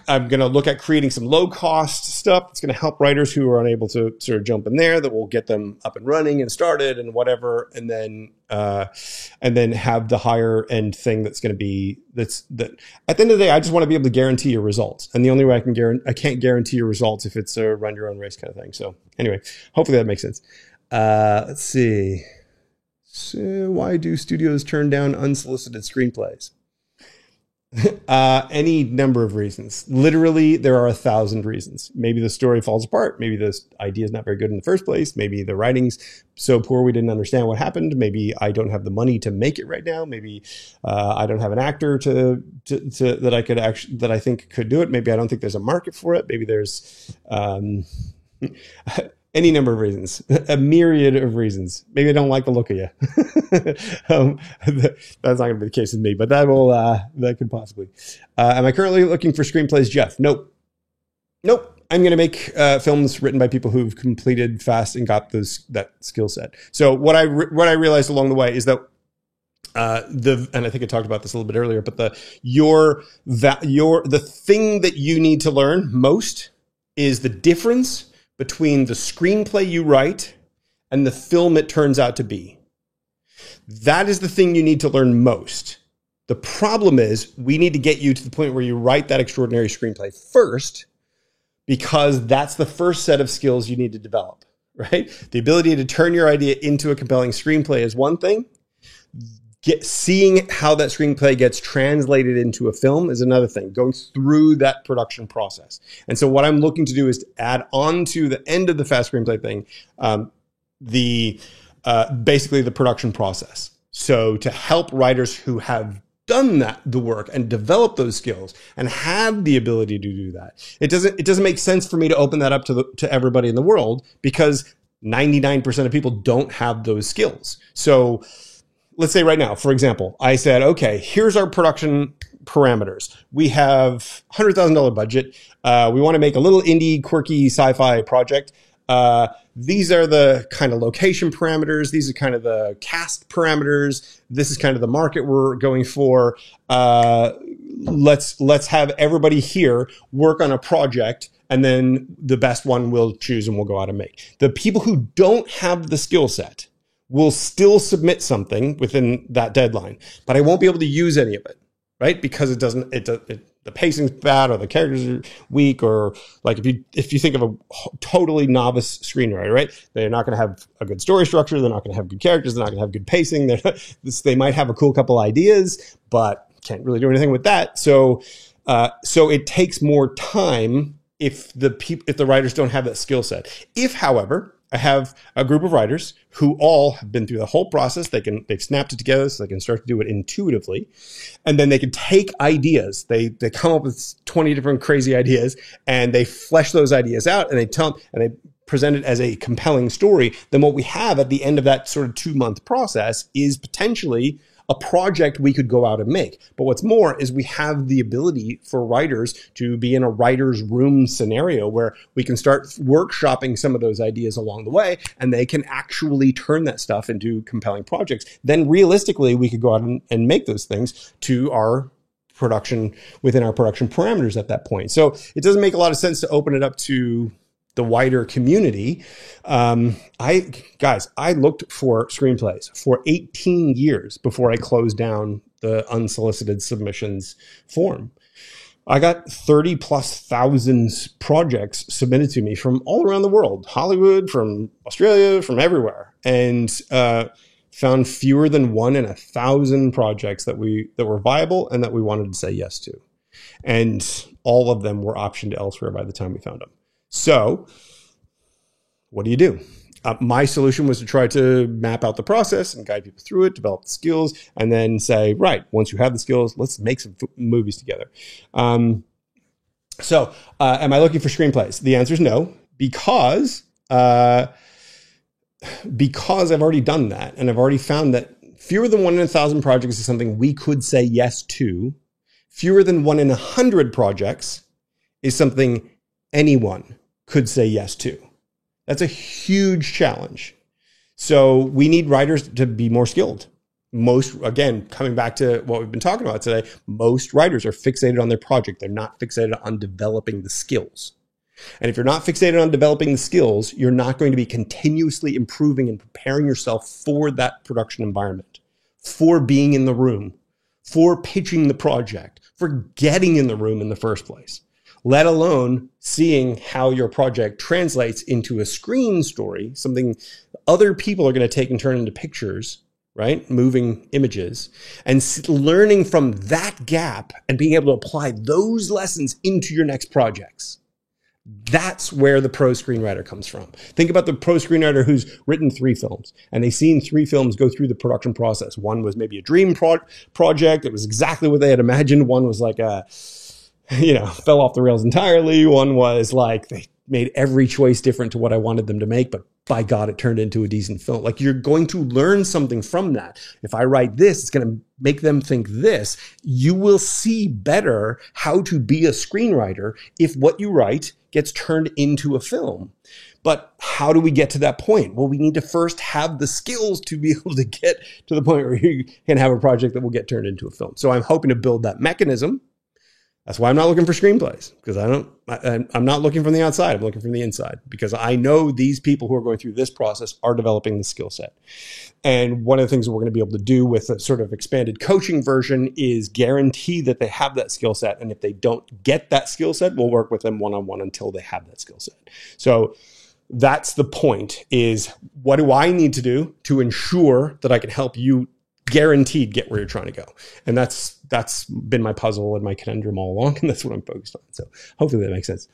I'm going to look at creating some low cost stuff that's going to help writers who are unable to sort of jump in there, that will get them up and running and started and whatever. And then have the higher end thing that's going to be, that at the end of the day, I just want to be able to guarantee your results. And the only way I can't guarantee your results if it's a run your own race kind of thing. So anyway, hopefully that makes sense. Let's see. So why do studios turn down unsolicited screenplays? Any number of reasons. Literally, there are 1,000 reasons. Maybe the story falls apart. Maybe this idea is not very good in the first place. Maybe the writing's so poor we didn't understand what happened. Maybe I don't have the money to make it right now. Maybe I don't have an actor that I could actually that I think could do it. Maybe I don't think there's a market for it. Maybe there's any number of reasons, a myriad of reasons. Maybe I don't like the look of you. That's not going to be the case with me, but that could possibly. Am I currently looking for screenplays, Jeff? Nope. I'm going to make films written by people who've completed fast and got that skill set. So what I realized along the way is that and I think I talked about this a little bit earlier, but the thing that you need to learn most is the difference between the screenplay you write and the film it turns out to be. That is the thing you need to learn most. The problem is we need to get you to the point where you write that extraordinary screenplay first, because that's the first set of skills you need to develop, right? The ability to turn your idea into a compelling screenplay is one thing. Seeing how that screenplay gets translated into a film is another thing, going through that production process. And so what I'm looking to do is to add on to the end of the fast screenplay thing, basically the production process. So to help writers who have done the work and develop those skills and have the ability to do that. It doesn't make sense for me to open that up to everybody in the world, because 99% of people don't have those skills. So let's say right now, for example, I said, okay, here's our production parameters. We have $100,000 budget. We want to make a little indie, quirky sci-fi project. These are the kind of location parameters. These are kind of the cast parameters. This is kind of the market we're going for. Let's have everybody here work on a project, and then the best one we'll choose and we'll go out and make. The people who don't have the skill set will still submit something within that deadline, but I won't be able to use any of it, right? Because the pacing's bad, or the characters are weak, or like if you think of a totally novice screenwriter, right? They're not going to have a good story structure. They're not going to have good characters. They're not going to have good pacing. They might have a cool couple ideas, but can't really do anything with that. So it takes more time if the writers don't have that skill set. If, however, I have a group of writers who all have been through the whole process. They've snapped it together so they can start to do it intuitively. And then they can take ideas. They come up with 20 different crazy ideas, and they flesh those ideas out, and they tell them, and they present it as a compelling story. Then what we have at the end of that sort of 2-month process is potentially a project we could go out and make. But what's more is we have the ability for writers to be in a writer's room scenario where we can start workshopping some of those ideas along the way, and they can actually turn that stuff into compelling projects. Then realistically, we could go out and make those things to our production, within our production parameters at that point. So it doesn't make a lot of sense to open it up to the wider community. I looked for screenplays for 18 years before I closed down the unsolicited submissions form. I got 30,000+ projects submitted to me from all around the world, Hollywood, from Australia, from everywhere, and found fewer than 1 in 1,000 projects that were viable and that we wanted to say yes to. And all of them were optioned elsewhere by the time we found them. So what do? My solution was to try to map out the process and guide people through it, develop the skills, and then say, right, once you have the skills, let's make some movies together. So am I looking for screenplays? The answer is no, because I've already done that, and I've already found that fewer than 1 in 1,000 projects is something we could say yes to. Fewer than 1 in 100 projects is something anyone could say yes to. That's a huge challenge. So we need writers to be more skilled. Again, coming back to what we've been talking about today, most writers are fixated on their project. They're not fixated on developing the skills. And if you're not fixated on developing the skills, you're not going to be continuously improving and preparing yourself for that production environment, for being in the room, for pitching the project, for getting in the room in the first place, let alone seeing how your project translates into a screen story, something other people are going to take and turn into pictures right? Moving images, and learning from that gap and being able to apply those lessons into your next projects. That's where the pro screenwriter comes from. Think about the pro screenwriter who's written 3 films, and they've seen 3 films go through the production process. One was maybe a dream project. It was exactly what they had imagined. One was like fell off the rails entirely. One was like they made every choice different to what I wanted them to make, but by God, it turned into a decent film. Like, you're going to learn something from that. If I write this, it's going to make them think this. You will see better how to be a screenwriter if what you write gets turned into a film. But how do we get to that point? Well, we need to first have the skills to be able to get to the point where you can have a project that will get turned into a film. So I'm hoping to build that mechanism. That's why I'm not looking for screenplays, because I'm not looking from the outside. I'm looking from the inside, because I know these people who are going through this process are developing the skill set. And one of the things that we're going to be able to do with a sort of expanded coaching version is guarantee that they have that skill set. And if they don't get that skill set, we'll work with them one-on-one until they have that skill set. So that's the point, is what do I need to do to ensure that I can help you guaranteed get where you're trying to go? And that's been my puzzle and my conundrum all along, and that's what I'm focused on. So hopefully that makes sense.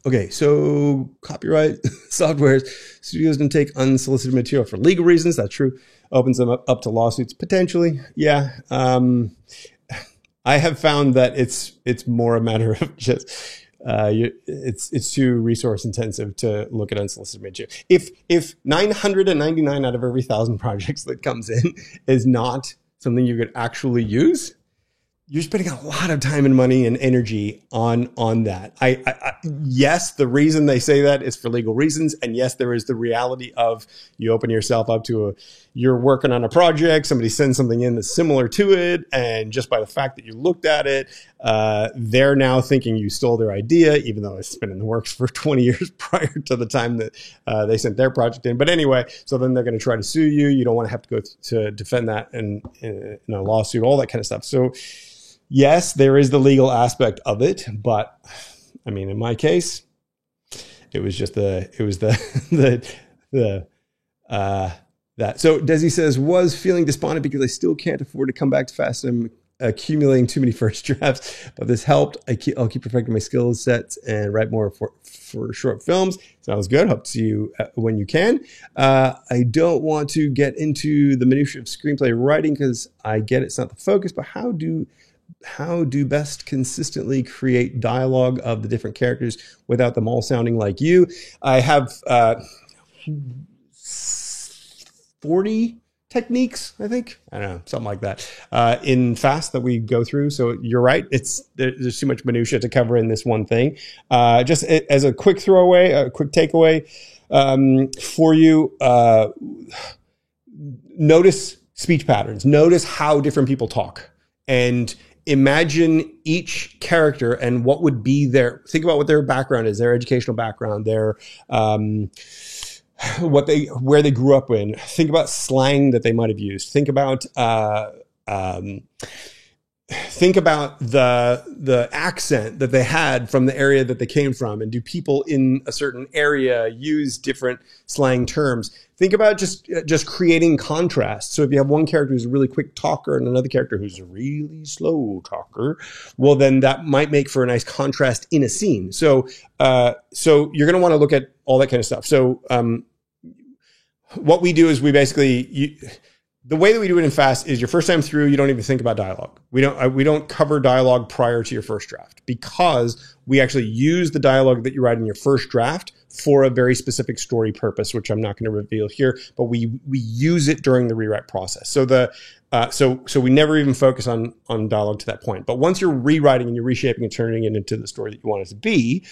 Okay, so copyright softwares, studios can take unsolicited material for legal reasons. That's true. Opens them up to lawsuits potentially. Yeah. I have found that it's more a matter of just it's too resource intensive to look at unsolicited material. If 999 out of every 1,000 projects that comes in is not something you could actually use, you're spending a lot of time and money and energy on that. Yes, the reason they say that is for legal reasons. And yes, there is the reality of you open yourself up to you're working on a project, somebody sends something in that's similar to it. And just by the fact that you looked at it, they're now thinking you stole their idea, even though it's been in the works for 20 years prior to the time that they sent their project in. But anyway, so then they're going to try to sue you. You don't want to have to go to defend that in a lawsuit, all that kind of stuff. So yes, there is the legal aspect of it, but I mean, in my case, it was just that. So Desi says, was feeling despondent because I still can't afford to come back to fast. I'm accumulating too many first drafts, but this helped. I'll keep perfecting my skill sets and write more for short films. Sounds good. Hope to see you when you can. I don't want to get into the minutiae of screenplay writing because I get it's not the focus, but how do best consistently create dialogue of the different characters without them all sounding like you? I have 40 techniques, I think. I don't know, something like that, in Fast that we go through. So you're right. There's too much minutia to cover in this one thing. Just as a quick throwaway, a quick takeaway for you, notice speech patterns. Notice how different people talk. And imagine each character and what would be think about what their background is, their educational background, their where they grew up in. Think about slang that they might have used. Think about the accent that they had from the area that they came from, and do people in a certain area use different slang terms? Think about just creating contrast. So if you have one character who's a really quick talker and another character who's a really slow talker, well, then that might make for a nice contrast in a scene. So you're going to want to look at all that kind of stuff. So what we do is we basically the way that we do it in Fast is your first time through, you don't even think about dialogue. We don't cover dialogue prior to your first draft, because we actually use the dialogue that you write in your first draft for a very specific story purpose, which I'm not going to reveal here, but we use it during the rewrite process. So so we never even focus on dialogue to that point. But once you're rewriting and you're reshaping and turning it into the story that you want it to be,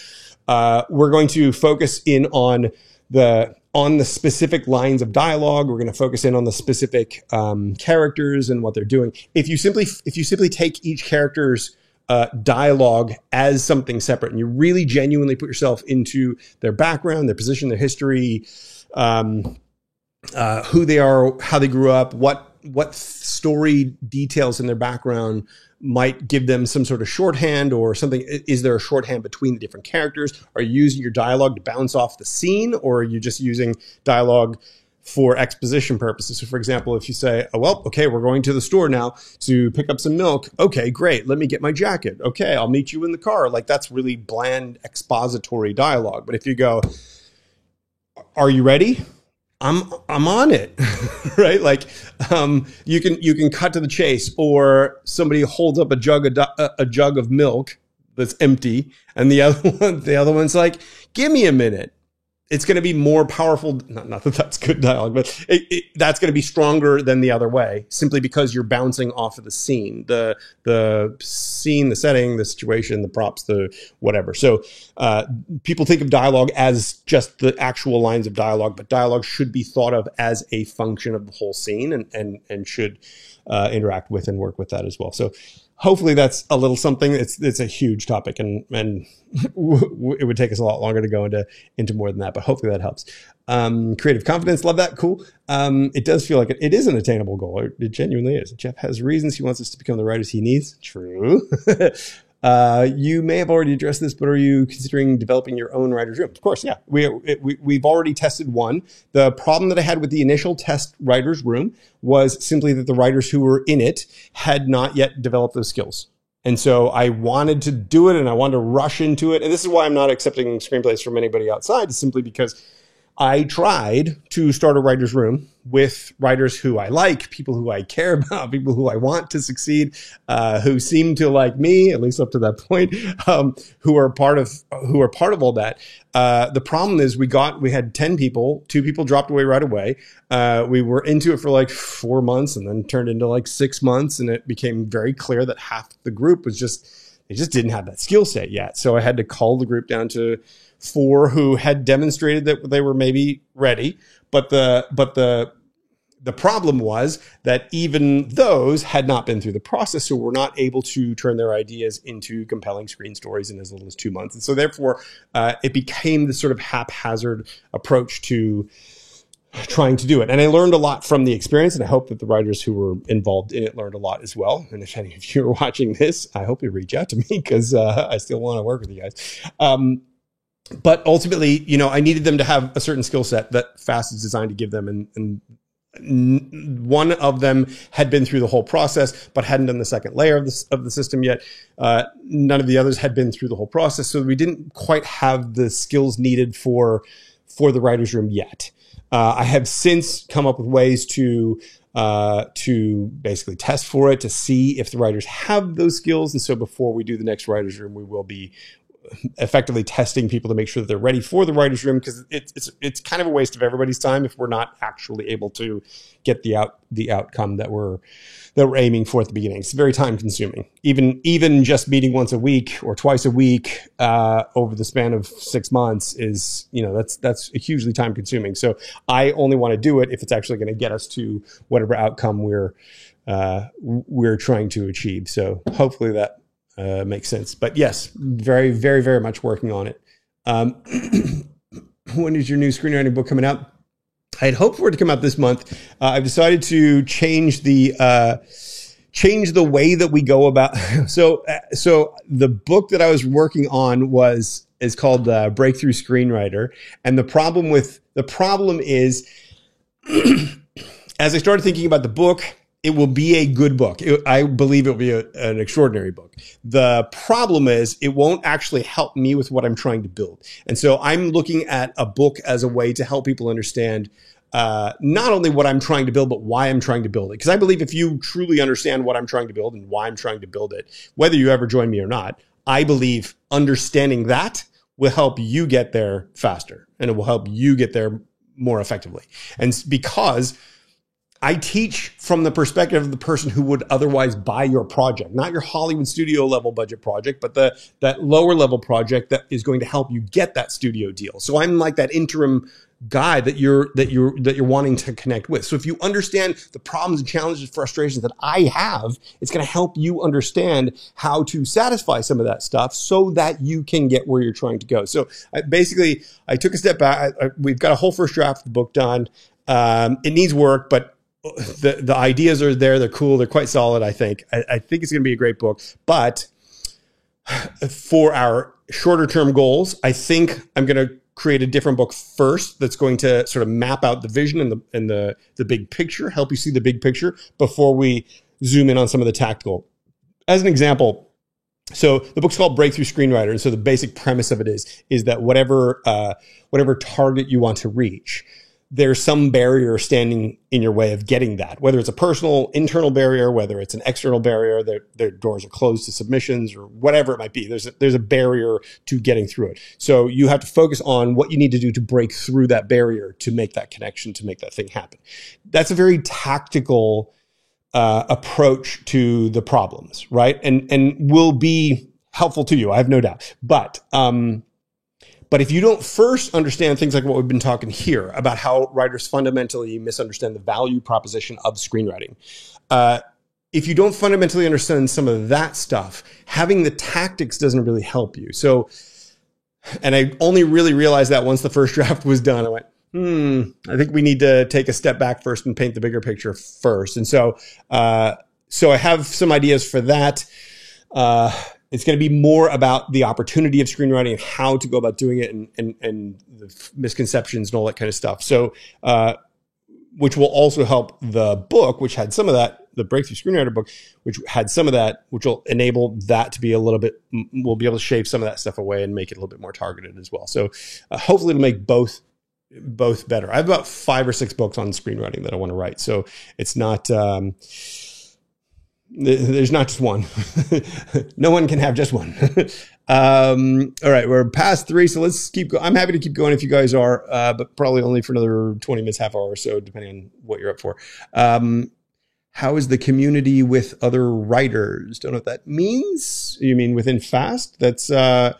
we're going to focus in on the specific lines of dialogue. We're going to focus in on the specific characters and what they're doing. If you simply take each character's dialogue as something separate, and you really genuinely put yourself into their background, their position, their history, who they are, how they grew up, what story details in their background might give them some sort of shorthand or something. Is there a shorthand between the different characters? Are you using your dialogue to bounce off the scene, or are you just using dialogue for exposition purposes. So for example, if you say, oh, well, okay, we're going to the store now to pick up some milk. Okay, great. Let me get my jacket. Okay, I'll meet you in the car. Like, that's really bland expository dialogue. But if you go, are you ready? I'm on it, right? Like, you can cut to the chase, or somebody holds up a jug of milk that's empty, and the other one's like, give me a minute. It's going to be more powerful. Not that that's good dialogue, but that's going to be stronger than the other way, simply because you're bouncing off of the scene, the scene, the setting, the situation, the props, the whatever. So people think of dialogue as just the actual lines of dialogue, but dialogue should be thought of as a function of the whole scene, and should interact with and work with that as well. So hopefully that's a little something. It's a huge topic, and it would take us a lot longer to go into more than that, but hopefully that helps. Creative confidence, love that. Cool. It does feel like it is an attainable goal. It genuinely is. Jeff has reasons he wants us to become the writers he needs. True. You may have already addressed this, but are you considering developing your own writer's room? Of course, yeah. We've already tested one. The problem that I had with the initial test writer's room was simply that the writers who were in it had not yet developed those skills. And so I wanted to do it, and I wanted to rush into it. And this is why I'm not accepting screenplays from anybody outside, simply because I tried to start a writer's room with writers who I like, people who I care about, people who I want to succeed, who seem to like me, at least up to that point, who are part of all that. The problem is we had 10 people, 2 people dropped away right away. We were into it for like 4 months, and then turned into like 6 months. And it became very clear that half the group they just didn't have that skill set yet. So I had to cull the group down to 4 who had demonstrated that they were maybe ready. But the problem was that even those had not been through the process, so were not able to turn their ideas into compelling screen stories in as little as 2 months. And so therefore, it became this sort of haphazard approach to trying to do it. And I learned a lot from the experience, and I hope that the writers who were involved in it learned a lot as well. And if any of you are watching this, I hope you reach out to me, because I still want to work with you guys. But ultimately, I needed them to have a certain skill set that FAST is designed to give them. And one of them had been through the whole process, but hadn't done the second layer of the system yet. None of the others had been through the whole process. So we didn't quite have the skills needed for the writer's room yet. I have since come up with ways to basically test for it, to see if the writers have those skills. And so before we do the next writer's room, we will be effectively testing people to make sure that they're ready for the writer's room, because it's kind of a waste of everybody's time if we're not actually able to get the outcome that we're aiming for at the beginning. It's very time consuming. Even just meeting once a week or twice a week over the span of 6 months is, that's hugely time consuming. So I only want to do it if it's actually going to get us to whatever outcome we're trying to achieve. So hopefully that makes sense. But yes, very, very, very much working on it. When is your new screenwriting book coming out? I had hoped for it to come out this month. I've decided to change the way that we go about. So the book that I was working on is called Breakthrough Screenwriter. And the problem is, as I started thinking about the book, it will be a good book. I believe it will be an extraordinary book. The problem is it won't actually help me with what I'm trying to build. And so I'm looking at a book as a way to help people understand not only what I'm trying to build, but why I'm trying to build it. Because I believe if you truly understand what I'm trying to build and why I'm trying to build it, whether you ever join me or not, I believe understanding that will help you get there faster, and it will help you get there more effectively. And because I teach from the perspective of the person who would otherwise buy your project, not your Hollywood studio level budget project, but that lower level project that is going to help you get that studio deal. So I'm like that interim guy that you're wanting to connect with. So if you understand the problems and challenges, frustrations that I have, it's going to help you understand how to satisfy some of that stuff so that you can get where you're trying to go. So I took a step back. We've got a whole first draft of the book done. It needs work, but the ideas are there. They're cool. They're quite solid. I think it's going to be a great book, but for our shorter term goals, I think I'm going to create a different book first that's going to sort of map out the vision and the big picture, help you see the big picture before we zoom in on some of the tactical. As an example, so the book's called Breakthrough Screenwriter. And so the basic premise of it is that whatever target you want to reach, there's some barrier standing in your way of getting that, whether it's a personal internal barrier, whether it's an external barrier, their doors are closed to submissions or whatever it might be. There's a barrier to getting through it. So you have to focus on what you need to do to break through that barrier, to make that connection, to make that thing happen. That's a very tactical approach to the problems, right? And will be helpful to you, I have no doubt. But if you don't first understand things like what we've been talking here about how writers fundamentally misunderstand the value proposition of screenwriting, if you don't fundamentally understand some of that stuff, having the tactics doesn't really help you. So, and I only really realized that once the first draft was done. I went, I think we need to take a step back first and paint the bigger picture first. And so I have some ideas for that. It's going to be more about the opportunity of screenwriting and how to go about doing it and the misconceptions and all that kind of stuff. So, which will also help the book, which had some of that, the Breakthrough Screenwriter book, which had some of that, which will enable that to be a little bit, we'll be able to shave some of that stuff away and make it a little bit more targeted as well. So hopefully it'll make both better. I have about 5 or 6 books on screenwriting that I want to write. So it's not, there's not just one. No one can have just one. All right, we're past 3, so let's keep going. I'm happy to keep going if you guys are, but probably only for another 20 minutes, half hour or so, depending on what you're up for. How is the community with other writers? Don't know what that means. You mean within FAST? That's, I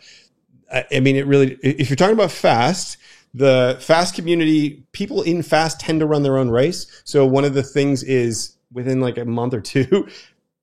mean, it really, if you're talking about FAST, the FAST community, people in FAST tend to run their own race. So one of the things is within like a month or 2,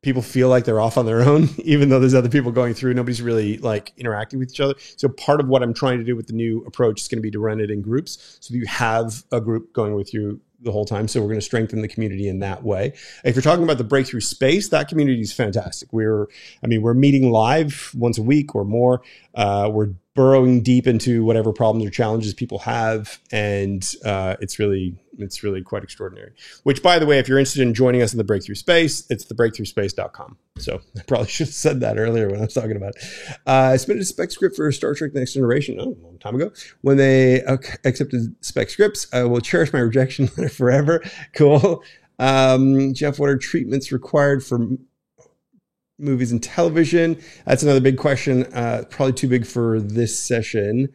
people feel like they're off on their own, even though there's other people going through. Nobody's really like interacting with each other. So part of what I'm trying to do with the new approach is going to be to run it in groups, so that you have a group going with you the whole time. So we're going to strengthen the community in that way. If you're talking about the Breakthrough Space, that community is fantastic. We're meeting live once a week or more. We're burrowing deep into whatever problems or challenges people have. And it's really quite extraordinary. Which, by the way, if you're interested in joining us in the Breakthrough Space, it's thebreakthroughspace.com. So I probably should have said that earlier when I was talking about it. I submitted a spec script for Star Trek Next Generation a long time ago. When they accepted spec scripts, I will cherish my rejection letter forever. Cool. Jeff, what are treatments required for movies and television? That's another big question. Probably too big for this session.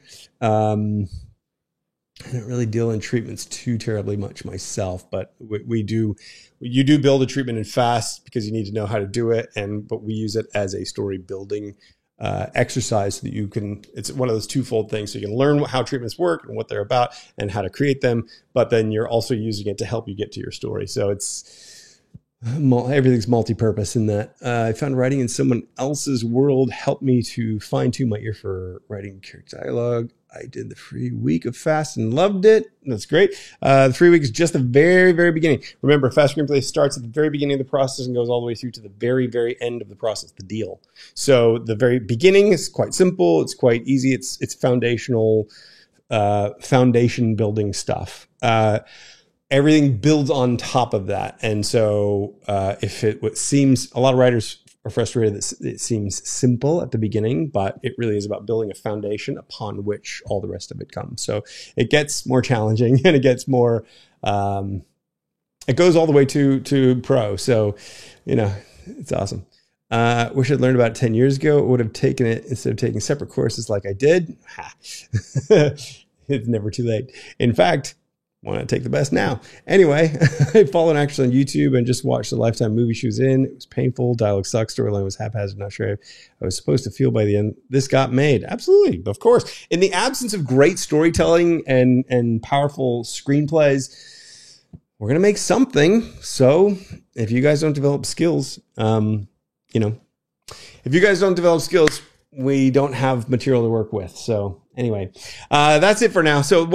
I don't really deal in treatments too terribly much myself, but you do build a treatment in FAST because you need to know how to do it. But we use it as a story building exercise so that you can, it's one of those twofold things. So you can learn how treatments work and what they're about and how to create them, but then you're also using it to help you get to your story. So everything's multi-purpose in that. I found writing in someone else's world helped me to fine-tune my ear for writing character dialogue. I did the free week of FAST and loved it. That's great. The free week is just the very, very beginning. Remember, FAST Screenplay starts at the very beginning of the process and goes all the way through to the very, very end of the process, the deal. So the very beginning is quite simple. It's quite easy. It's foundational, foundation building stuff. Everything builds on top of that. And so if it seems, a lot of writers are frustrated that it seems simple at the beginning, but it really is about building a foundation upon which all the rest of it comes. So it gets more challenging and it gets more, it goes all the way to pro. So, it's awesome. Wish I'd learned about it 10 years ago. Would have taken it instead of taking separate courses like I did. It's never too late. In fact, why not take the best now? Anyway, I followed an actress on YouTube and just watched the Lifetime movie she was in. It was painful. Dialogue sucked. Storyline was haphazard. Not sure I was supposed to feel by the end. This got made. Absolutely. Of course. In the absence of great storytelling and powerful screenplays, we're going to make something. So if you guys don't develop skills, if you guys don't develop skills, we don't have material to work with. So anyway, that's it for now. So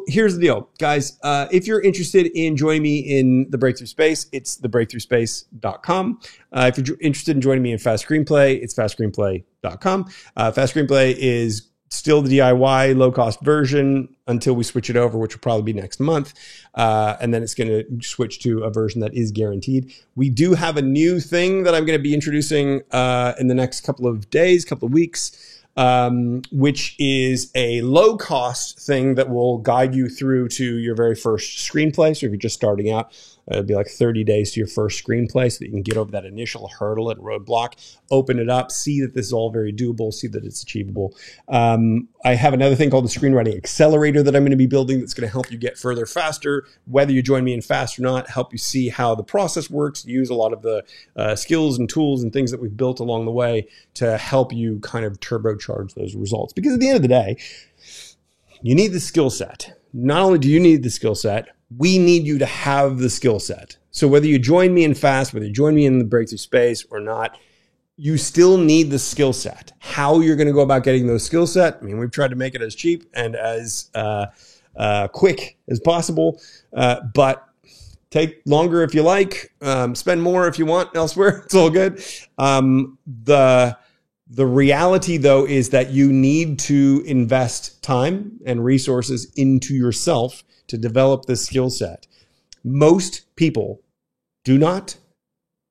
here's the deal, guys. If you're interested in joining me in the Breakthrough Space, it's thebreakthroughspace.com. If you're interested in joining me in Fast Screenplay, it's fastscreenplay.com. Fast Screenplay is still the DIY low-cost version until we switch it over, which will probably be next month. And then it's going to switch to a version that is guaranteed. We do have a new thing that I'm going to be introducing in the next couple of days, couple of weeks, which is a low-cost thing that will guide you through to your very first screenplay. So if you're just starting out, it'll be like 30 days to your first screenplay so that you can get over that initial hurdle and roadblock, open it up, see that this is all very doable, see that it's achievable. I have another thing called the Screenwriting Accelerator that I'm going to be building that's going to help you get further faster, whether you join me in fast or not, help you see how the process works, use a lot of the skills and tools and things that we've built along the way to help you kind of turbocharge those results. Because at the end of the day, you need the skill set. Not only do you need the skill set, we need you to have the skill set. So whether you join me in fast, whether you join me in the breakthrough space or not, you still need the skill set. How you're going to go about getting those skill set, I mean, we've tried to make it as cheap and as quick as possible, but take longer if you like, spend more if you want elsewhere. It's all good. The reality, though, is that you need to invest time and resources into yourself to develop this skill set. Most people do not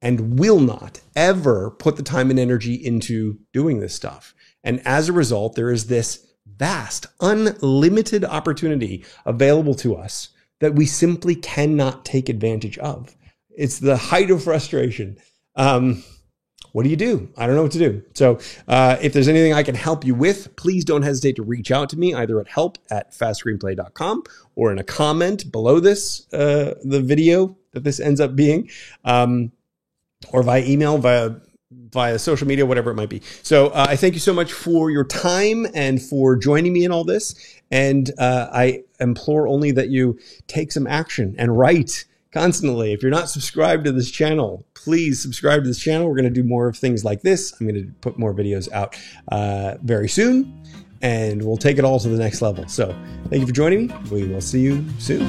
and will not ever put the time and energy into doing this stuff. And as a result, there is this vast, unlimited opportunity available to us that we simply cannot take advantage of. It's the height of frustration. What do you do? I don't know what to do. So if there's anything I can help you with, please don't hesitate to reach out to me either at help@fastscreenplay.com or in a comment below this, the video that this ends up being, or via email, via social media, whatever it might be. So I thank you so much for your time and for joining me in all this. And I implore only that you take some action and write constantly. If you're not subscribed to this channel, please subscribe to this channel. We're going to do more of things like this. I'm going to put more videos out very soon, and we'll take it all to the next level. So thank you for joining me. We will see you soon.